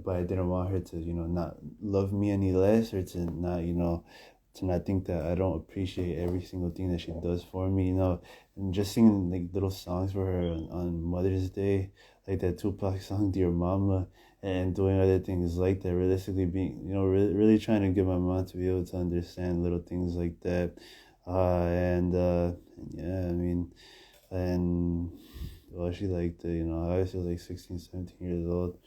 but I didn't want her to, not love me any less, or to not, to not think that I don't appreciate every single thing that she does for me, and just singing like little songs for her on Mother's Day, like that Tupac song, Dear Mama, and doing other things like that, realistically being, really trying to get my mom to be able to understand little things like that. And yeah, I mean, and well, she like I was like 16, 17 years old,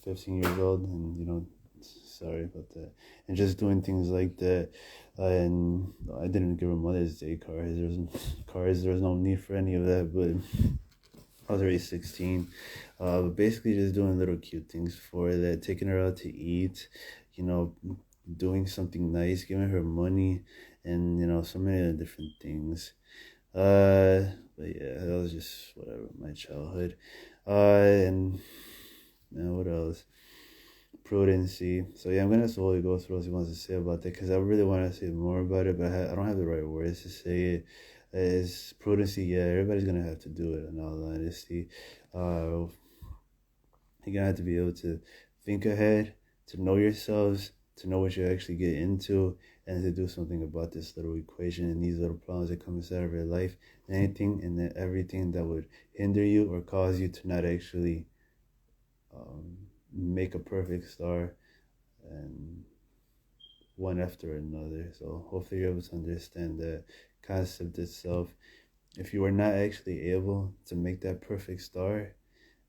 15 years old, and sorry about that. And just doing things like that. And I didn't give her Mother's Day cards. There was no need for any of that, but I was already 16. But basically just doing little cute things for her, that, taking her out to eat, you know, doing something nice, giving her money, and, so many other different things. But yeah, that was just whatever, my childhood. And what else? Prudency. So yeah, I'm gonna slowly go through what he wants to say about that, because I really want to say more about it, but I don't have the right words to say it. Is prudency? Yeah, everybody's gonna have to do it. In all honesty, uh, you're gonna have to be able to think ahead, to know yourselves, to know what you actually get into, and to do something about this little equation and these little problems that come inside of your life. Anything and everything that would hinder you or cause you to not actually um, make a perfect star, and one after another. So hopefully you're able to understand that concept itself. If you are not actually able to make that perfect star,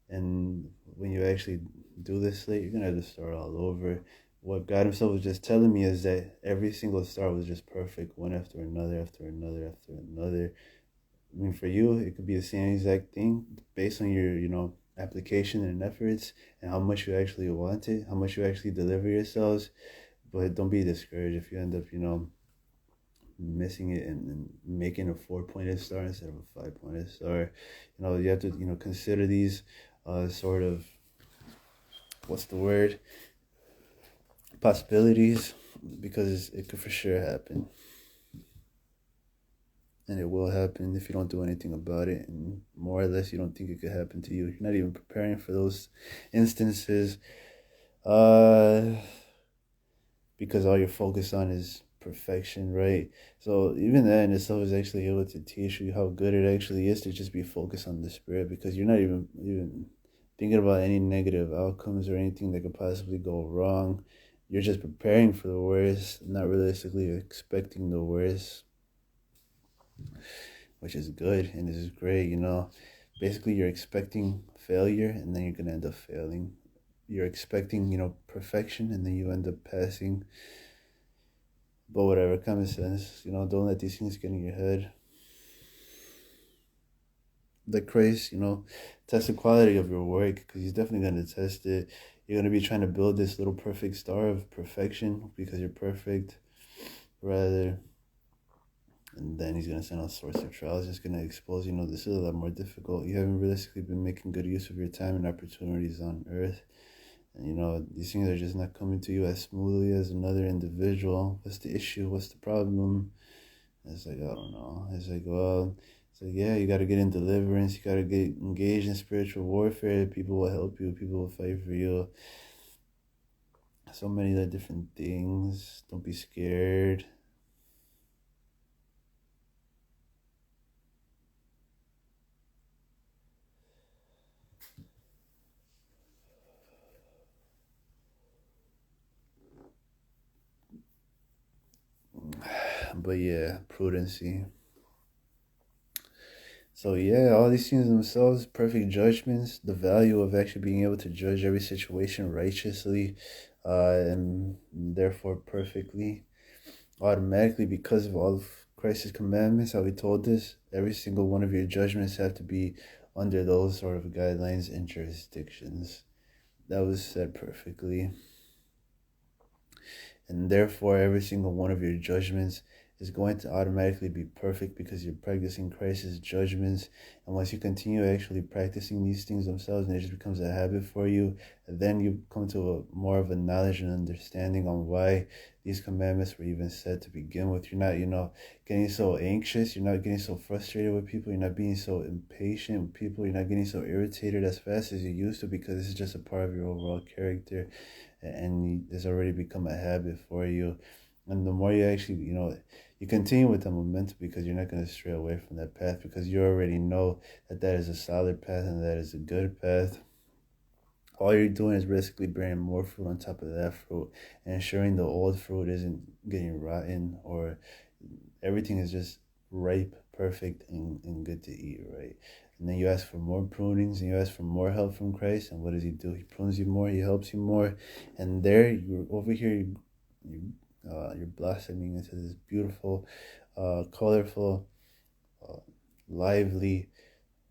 and when you actually do this late, you're gonna have to start all over. What God Himself was just telling me is that every single star was just perfect, one after another, after another, after another. I mean, for you, it could be the same exact thing based on your, application and efforts, and how much you actually want it, how much you actually deliver yourselves. But don't be discouraged if you end up, missing it and making a 4-pointed star instead of a 5-pointed star. You have to, consider these sort of, what's the word? Possibilities, because it could for sure happen. And it will happen if you don't do anything about it, and more or less you don't think it could happen to you. You're not even preparing for those instances, uh, because all you're focused on is perfection, right? So even that in itself is actually able to teach you how good it actually is to just be focused on the spirit, because you're not even thinking about any negative outcomes or anything that could possibly go wrong. You're just preparing for the worst, not realistically expecting the worst, which is good and this is great. Basically you're expecting failure, and then you're gonna end up failing. You're expecting, perfection, and then you end up passing. But whatever, common sense, don't let these things get in your head. Like Christ, test the quality of your work, because He's definitely going to test it. You're going to be trying to build this little perfect star of perfection because you're perfect, rather. And then He's going to send all sorts of trials. It's going to expose, this is a lot more difficult. You haven't realistically been making good use of your time and opportunities on earth. And, these things are just not coming to you as smoothly as another individual. What's the issue? What's the problem? It's like, I don't know. It's like, well, it's like, yeah, you got to get in deliverance. You got to get engaged in spiritual warfare. People will help you. People will fight for you. So many other different things. Don't be scared. But yeah, prudency. So yeah, all these things themselves, perfect judgments, the value of actually being able to judge every situation righteously, and therefore perfectly, automatically because of all of Christ's commandments, how he told us, every single one of your judgments have to be under those sort of guidelines and jurisdictions. That was said perfectly. And therefore every single one of your judgments is going to automatically be perfect because you're practicing Christ's judgments. And once you continue actually practicing these things themselves and it just becomes a habit for you, then you come to a more of a knowledge and understanding on why these commandments were even said to begin with. You're not, getting so anxious, you're not getting so frustrated with people, you're not being so impatient with people, you're not getting so irritated as fast as you used to, because this is just a part of your overall character, and it's already become a habit for you. And the more you actually, you continue with the momentum, because you're not going to stray away from that path, because you already know that that is a solid path and that is a good path. All you're doing is basically bearing more fruit on top of that fruit and ensuring the old fruit isn't getting rotten, or everything is just ripe, perfect, and good to eat, right? And then you ask for more prunings and you ask for more help from Christ. And what does he do? He prunes you more, he helps you more. And there you're over here, you're blossoming into this beautiful, colorful, uh, lively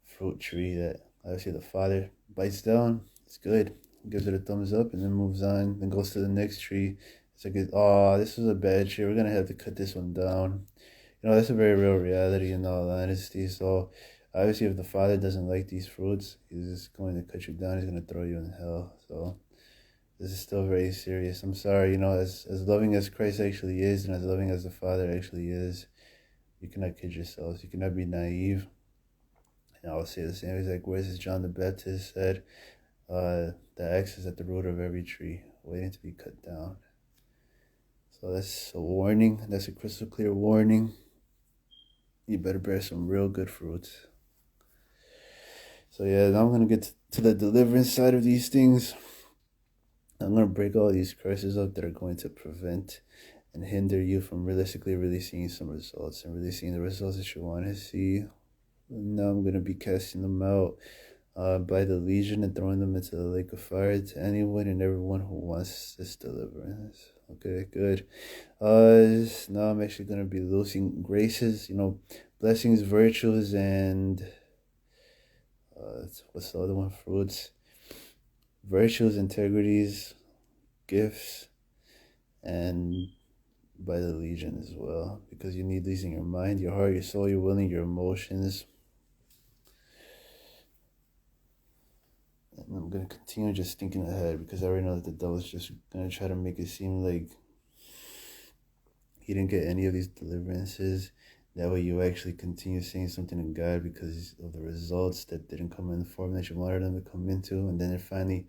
fruit tree that obviously the Father bites down. It's good. Gives it a thumbs up and then moves on. Then goes to the next tree. It's like, oh, this was a bad tree. We're going to have to cut this one down. That's a very real reality in all honesty. So, obviously, if the Father doesn't like these fruits, he's just going to cut you down. He's going to throw you in hell. So, this is still very serious. I'm sorry, as loving as Christ actually is, and as loving as the Father actually is, you cannot kid yourselves. You cannot be naive. And I'll say the same exact words as John the Baptist said, the axe is at the root of every tree, waiting to be cut down. So that's a warning. That's a crystal clear warning. You better bear some real good fruits. So yeah, now I'm going to get to the deliverance side of these things. I'm going to break all these curses up that are going to prevent and hinder you from realistically really seeing some results and really seeing the results that you want to see. And now I'm going to be casting them out by the legion and throwing them into the lake of fire to anyone and everyone who wants this deliverance. Okay, good. Now I'm actually going to be loosing graces, blessings, virtues, and what's the other one? Fruits, virtues, integrities, gifts, and by the legion as well, because you need these in your mind, your heart, your soul, your will, and your emotions. And I'm going to continue just thinking ahead, because I already know that the devil's just going to try to make it seem like he didn't get any of these deliverances. That way you actually continue saying something to God because of the results that didn't come in the form that you wanted them to come into. And then finally,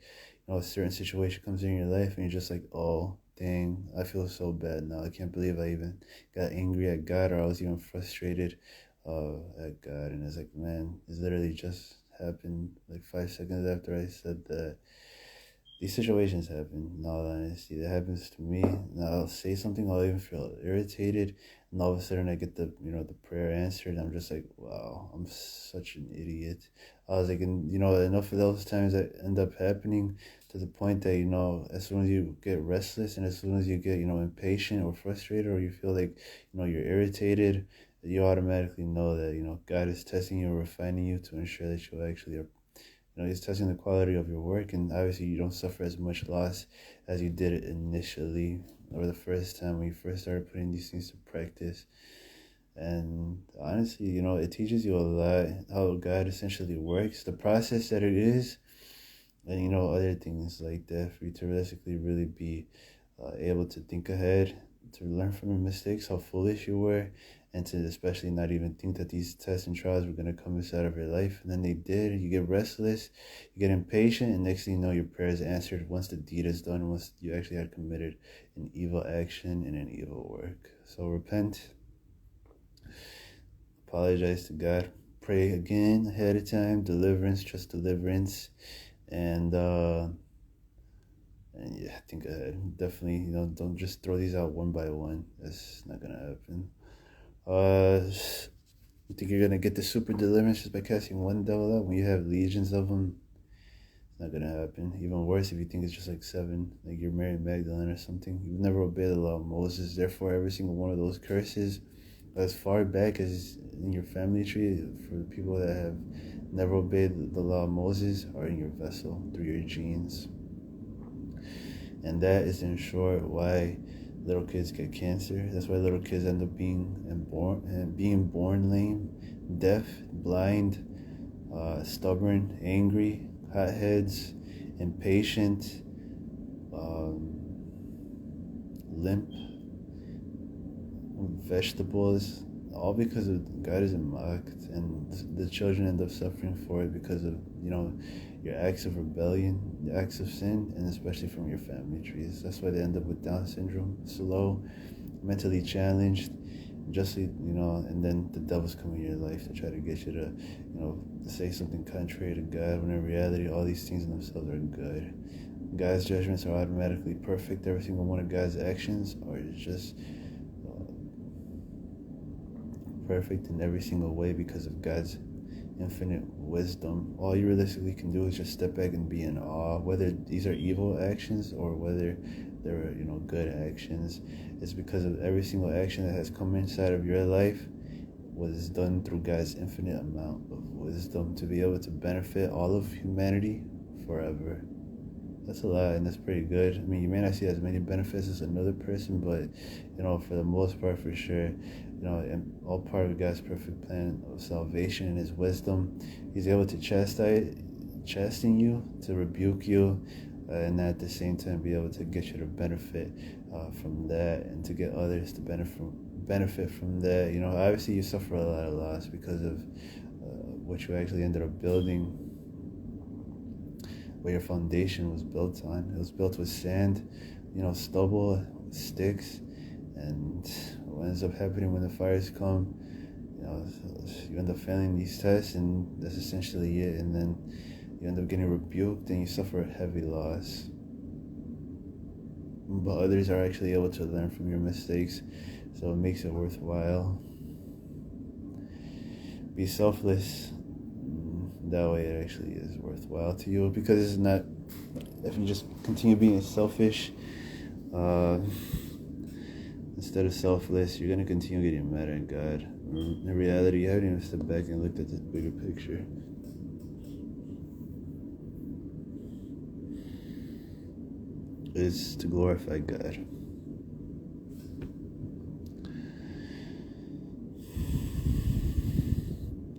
a certain situation comes in your life and you're just like, oh, dang, I feel so bad now. I can't believe I even got angry at God, or I was even frustrated at God. And it's like, man, it's literally just happened like 5 seconds after I said that. These situations happen, in all honesty. That happens to me. And I'll say something, I'll even feel irritated, and all of a sudden I get the prayer answered. I'm just like, wow, I'm such an idiot. I was like, and enough of those times that end up happening, to the point that, as soon as you get restless and as soon as you get, impatient or frustrated, or you feel like, you're irritated, you automatically know that, God is testing you or refining you to ensure that you actually are, he's testing the quality of your work, and obviously you don't suffer as much loss as you did initially, or the first time when you first started putting these things to practice. And honestly, it teaches you a lot how God essentially works, the process that it is, and other things like that, for you to realistically really be able to think ahead, to learn from your mistakes, how foolish you were, and to especially not even think that these tests and trials were going to come inside of your life. And then they did. You get restless, you get impatient, and next thing you know, your prayer is answered once the deed is done, once you actually had committed an evil action and an evil work. So repent, apologize to God, pray again ahead of time, deliverance, trust deliverance, and yeah, think ahead. Definitely, don't just throw these out one by one. That's not gonna happen. Uh, You think you're gonna get the super deliverance just by casting one devil out when you have legions of them? It's not gonna happen. Even worse if you think it's just like seven, like you're Mary Magdalene or something. You've never obeyed the law of Moses. Therefore, every single one of those curses, as far back as in your family tree, for the people that have never obeyed the law of Moses, are in your vessel through your genes. And that is, in short, why little kids get cancer. That's why little kids end up being born lame, deaf, blind, stubborn, angry, hotheads, impatient, limp, vegetables, all because of God is mocked, and the children end up suffering for it because of your acts of rebellion, the acts of sin, and especially from your family trees. That's why they end up with Down syndrome, slow, mentally challenged, justly, and then the devil's come in your life to try to get you to, say something contrary to God, when in reality, all these things in themselves are good. God's judgments are automatically perfect. Every single one of God's actions are just perfect in every single way because of God's infinite wisdom. All you realistically can do is just step back and be in awe, whether these are evil actions or whether they're good actions. It's because of every single action that has come inside of your life was done through God's infinite amount of wisdom to be able to benefit all of humanity forever. That's a lot, and that's pretty good. I mean, you may not see as many benefits as another person, but for the most part, for sure, and all part of God's perfect plan of salvation and His wisdom. He's able to chasten you, to rebuke you, and at the same time be able to get you to benefit from that, and to get others to benefit from that. Obviously you suffer a lot of loss because of what you actually ended up building, what your foundation was built on. It was built with sand, stubble, sticks, and what ends up happening when the fires come, you end up failing these tests, and that's essentially it. And then you end up getting rebuked, and you suffer a heavy loss. But others are actually able to learn from your mistakes, so it makes it worthwhile. Be selfless. That way it actually is worthwhile to you, because it's not, if you just continue being selfish instead of selfless, you're going to continue getting mad at God. In reality, you haven't even stepped back and looked at the bigger picture. It's to glorify God.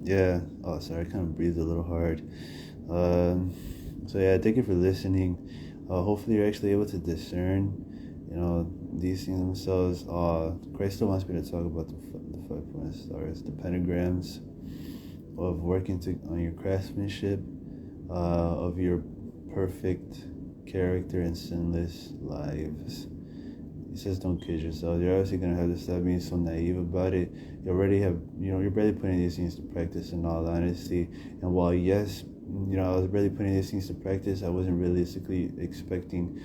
Yeah. Oh, sorry. I kind of breathed a little hard. So yeah, thank you for listening. Hopefully you're actually able to discern, these things themselves. Christ still wants me to talk about the 5 point stars, the pentagrams of working on your craftsmanship, of your perfect character and sinless lives. He says, don't kid yourself. You're obviously going to have to stop being so naive about it. You're barely putting these things to practice, in all honesty. And while, yes, I was barely putting these things to practice, I wasn't realistically expecting,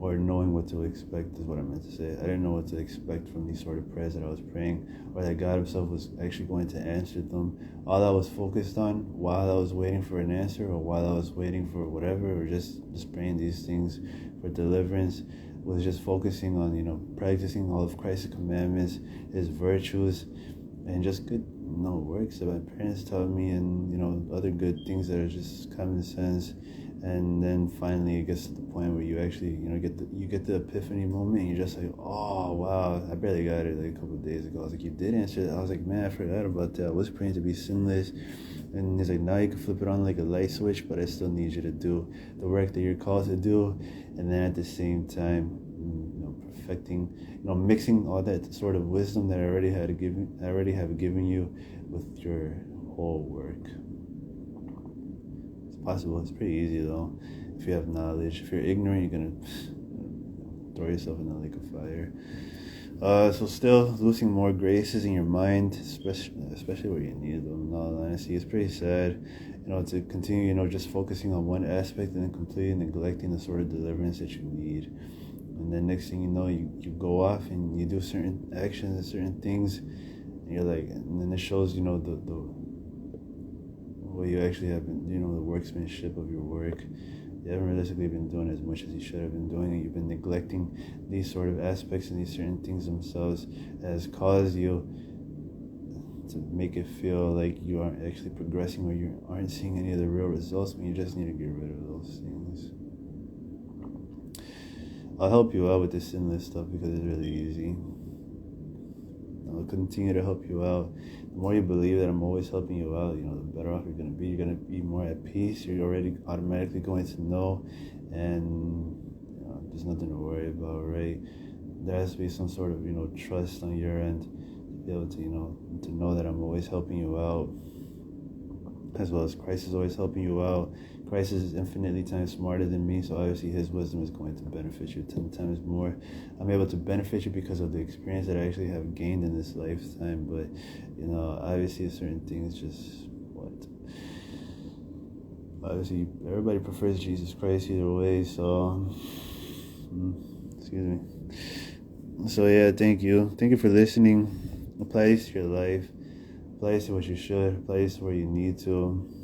or knowing what to expect is what I meant to say. I didn't know what to expect from these sort of prayers that I was praying, or that God Himself was actually going to answer them. All I was focused on while I was waiting for an answer, or while I was waiting for whatever, or just praying these things for deliverance, was just focusing on, practicing all of Christ's commandments, His virtues, and just good works that my parents taught me, and other good things that are just common sense. And then finally it gets to the point where you actually get the epiphany moment, and you're just like, oh wow, I barely got it like a couple of days ago. I was like, you did answer that. I was like, man, I forgot about that. I was praying to be sinless. And he's like, now you can flip it on like a light switch, but I still need you to do the work that you're called to do. And then at the same time, perfecting, mixing all that sort of wisdom that I already have given you with your whole work. It's possible. It's pretty easy though, if you have knowledge. If you're ignorant, you're gonna throw yourself in the lake of fire. So still losing more graces in your mind, especially where you need them. In all honesty, it's pretty sad, to continue, just focusing on one aspect and then completely neglecting the sort of deliverance that you need. And then next thing you know, you go off and you do certain actions and certain things, and you're like, and then it shows, the what you actually have been, the workmanship of your work. You haven't realistically been doing as much as you should have been doing, and you've been neglecting these sort of aspects and these certain things themselves has caused you to make it feel like you aren't actually progressing or you aren't seeing any of the real results when you just need to get rid of those things. I'll help you out with this sinless stuff because it's really easy. I'll continue to help you out. The more you believe that I'm always helping you out, the better off you're going to be. You're going to be more at peace. You're already automatically going to know, and there's nothing to worry about, right? There has to be some sort of, trust on your end to be able to, to know that I'm always helping you out, as well as Christ is always helping you out. Christ is infinitely times smarter than me, so obviously his wisdom is going to benefit you 10 times more. I'm able to benefit you because of the experience that I actually have gained in this lifetime, but, obviously certain things obviously everybody prefers Jesus Christ either way, so, excuse me. So yeah, thank you for listening. Apply this to your life, apply this to what you should, apply this to where you need to.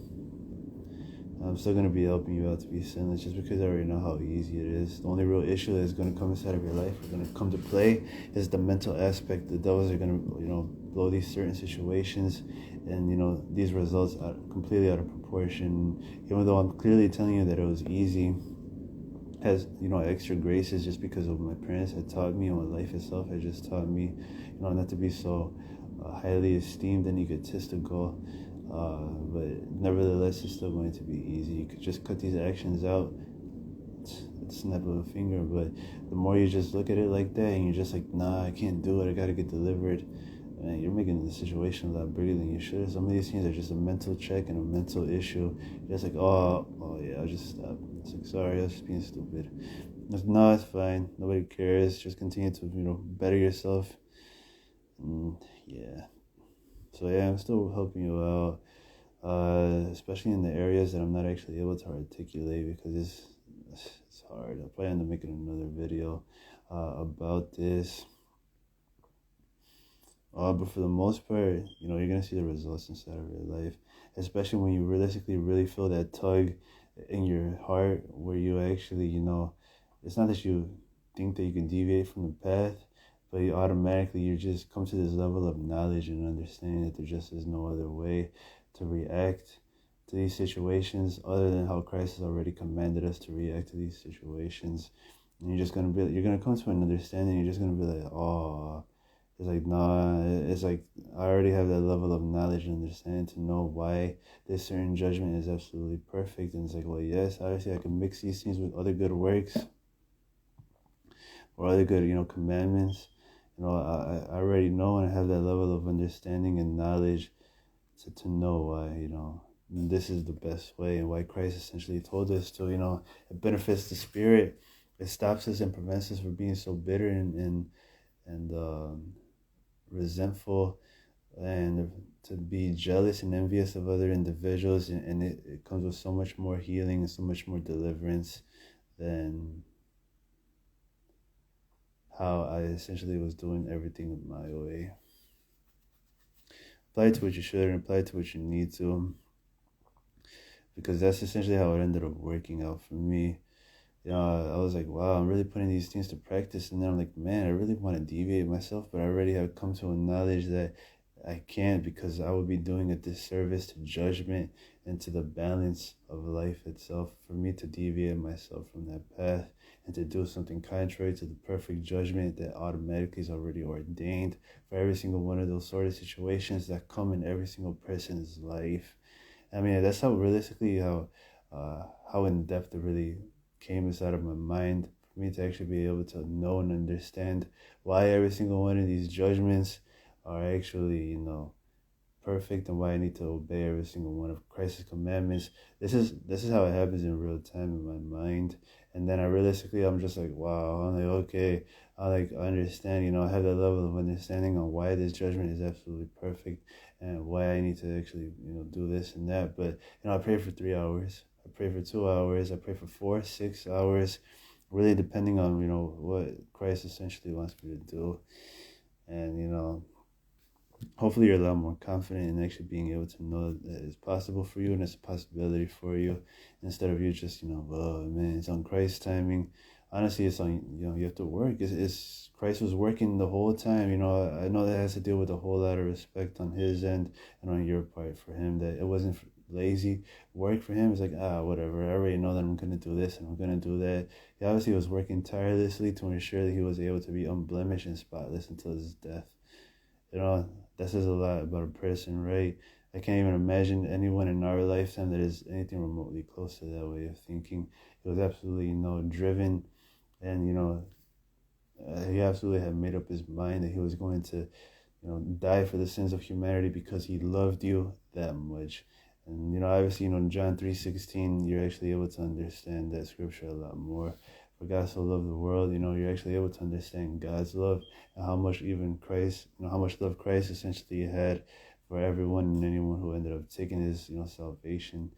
I'm still going to be helping you out to be sinless just because I already know how easy it is. The only real issue that is going to come inside of your life, are going to come to play, is the mental aspect. The devils are going to, blow these certain situations and, these results completely out of proportion. Even though I'm clearly telling you that it was easy, has, extra graces just because of my parents had taught me, and my life itself had just taught me, not to be so highly esteemed and egotistical. But nevertheless, it's still going to be easy. You could just cut these actions out. It's a snap of a finger. But the more you just look at it like that, and you're just like, nah, I can't do it. I got to get delivered. And you're making the situation a lot bigger than you should. Some of these things are just a mental check and a mental issue. You're just like, oh yeah, I'll just stop. It's like, sorry, I was just being stupid. No, it's fine. Nobody cares. Just continue to, better yourself. Yeah. So yeah, I'm still helping you out, especially in the areas that I'm not actually able to articulate because it's hard. I'll probably end up making another video about this. But for the most part, you're gonna see the results inside of your life, especially when you realistically really feel that tug in your heart where you actually, it's not that you think that you can deviate from the path, but you just come to this level of knowledge and understanding that there just is no other way to react to these situations other than how Christ has already commanded us to react to these situations. And you're gonna come to an understanding. You're just gonna be like, oh, it's like, nah. It's like I already have that level of knowledge and understanding to know why this certain judgment is absolutely perfect. And it's like, well, yes, obviously I can mix these things with other good works or other good, commandments. I already know, and I have that level of understanding and knowledge to know why, this is the best way, and why Christ essentially told us to, it benefits the spirit. It stops us and prevents us from being so bitter and resentful, and to be jealous and envious of other individuals, and it comes with so much more healing and so much more deliverance than how I essentially was doing everything my way. Apply it to what you should and apply it to what you need to, because that's essentially how it ended up working out for me. I was like, wow, I'm really putting these things to practice, and then I'm like, man, I really want to deviate myself, but I already have come to a knowledge that I can't, because I would be doing a disservice to judgment and to the balance of life itself for me to deviate myself from that path and to do something contrary to the perfect judgment that automatically is already ordained for every single one of those sort of situations that come in every single person's life. I mean, that's how realistically how in depth it really came inside of my mind for me to actually be able to know and understand why every single one of these judgments are actually, perfect, and why I need to obey every single one of Christ's commandments. This is how it happens in real time in my mind. And then I'm just like, wow, I'm like, okay, I understand, I have that level of understanding on why this judgment is absolutely perfect and why I need to actually, do this and that. But, I pray for 3 hours. I pray for 2 hours. I pray for 4, 6 hours. really depending on, what Christ essentially wants me to do. And, hopefully you're a lot more confident in actually being able to know that it's possible for you and it's a possibility for you, instead of you just, oh man, it's on Christ's timing. Honestly, it's on, you have to work. It's Christ was working the whole time. I know that has to deal with a whole lot of respect on his end and on your part for him, that it wasn't lazy work for him. It's like, whatever, I already know that I'm going to do this and I'm going to do that. He obviously was working tirelessly to ensure that he was able to be unblemished and spotless until his death. That says a lot about a person, right? I can't even imagine anyone in our lifetime that is anything remotely close to that way of thinking. He was absolutely, driven, and, he absolutely had made up his mind that he was going to, die for the sins of humanity because he loved you that much. And, obviously, in John 3:16, you're actually able to understand that scripture a lot more. For God so loved the world, you're actually able to understand God's love, and how much even Christ, how much love Christ essentially had for everyone and anyone who ended up taking his, salvation,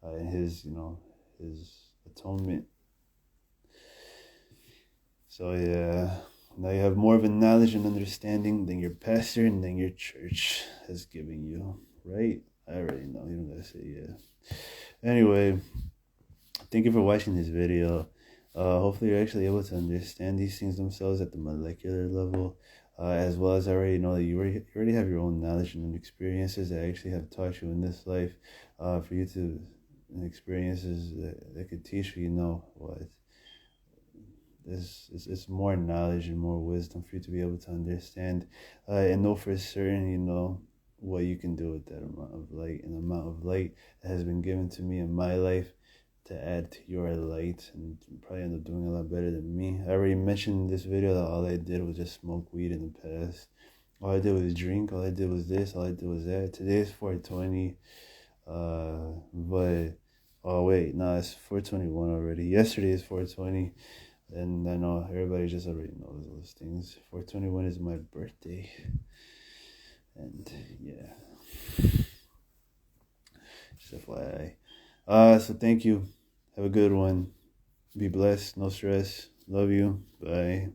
and his atonement. So yeah, now you have more of a knowledge and understanding than your pastor and than your church has given you, right? I already know, you don't gotta say yeah. Anyway, thank you for watching this video. Hopefully you're actually able to understand these things themselves at the molecular level, as well as I already know that you already have your own knowledge and experiences that actually have taught you in this life, for you to, experiences that could teach you, what. It's more knowledge and more wisdom for you to be able to understand, and know for certain, what you can do with that amount of light, and the amount of light that has been given to me in my life to add to your light, and probably end up doing a lot better than me. I already mentioned in this video that all I did was just smoke weed in the past. All I did was drink, all I did was this, all I did was that. Today is 420, but, oh wait, no, it's 421 already. Yesterday is 420. And I know everybody just already knows those things. 421 is my birthday. And yeah. Just FYI. So thank you. Have a good one. Be blessed. No stress. Love you. Bye.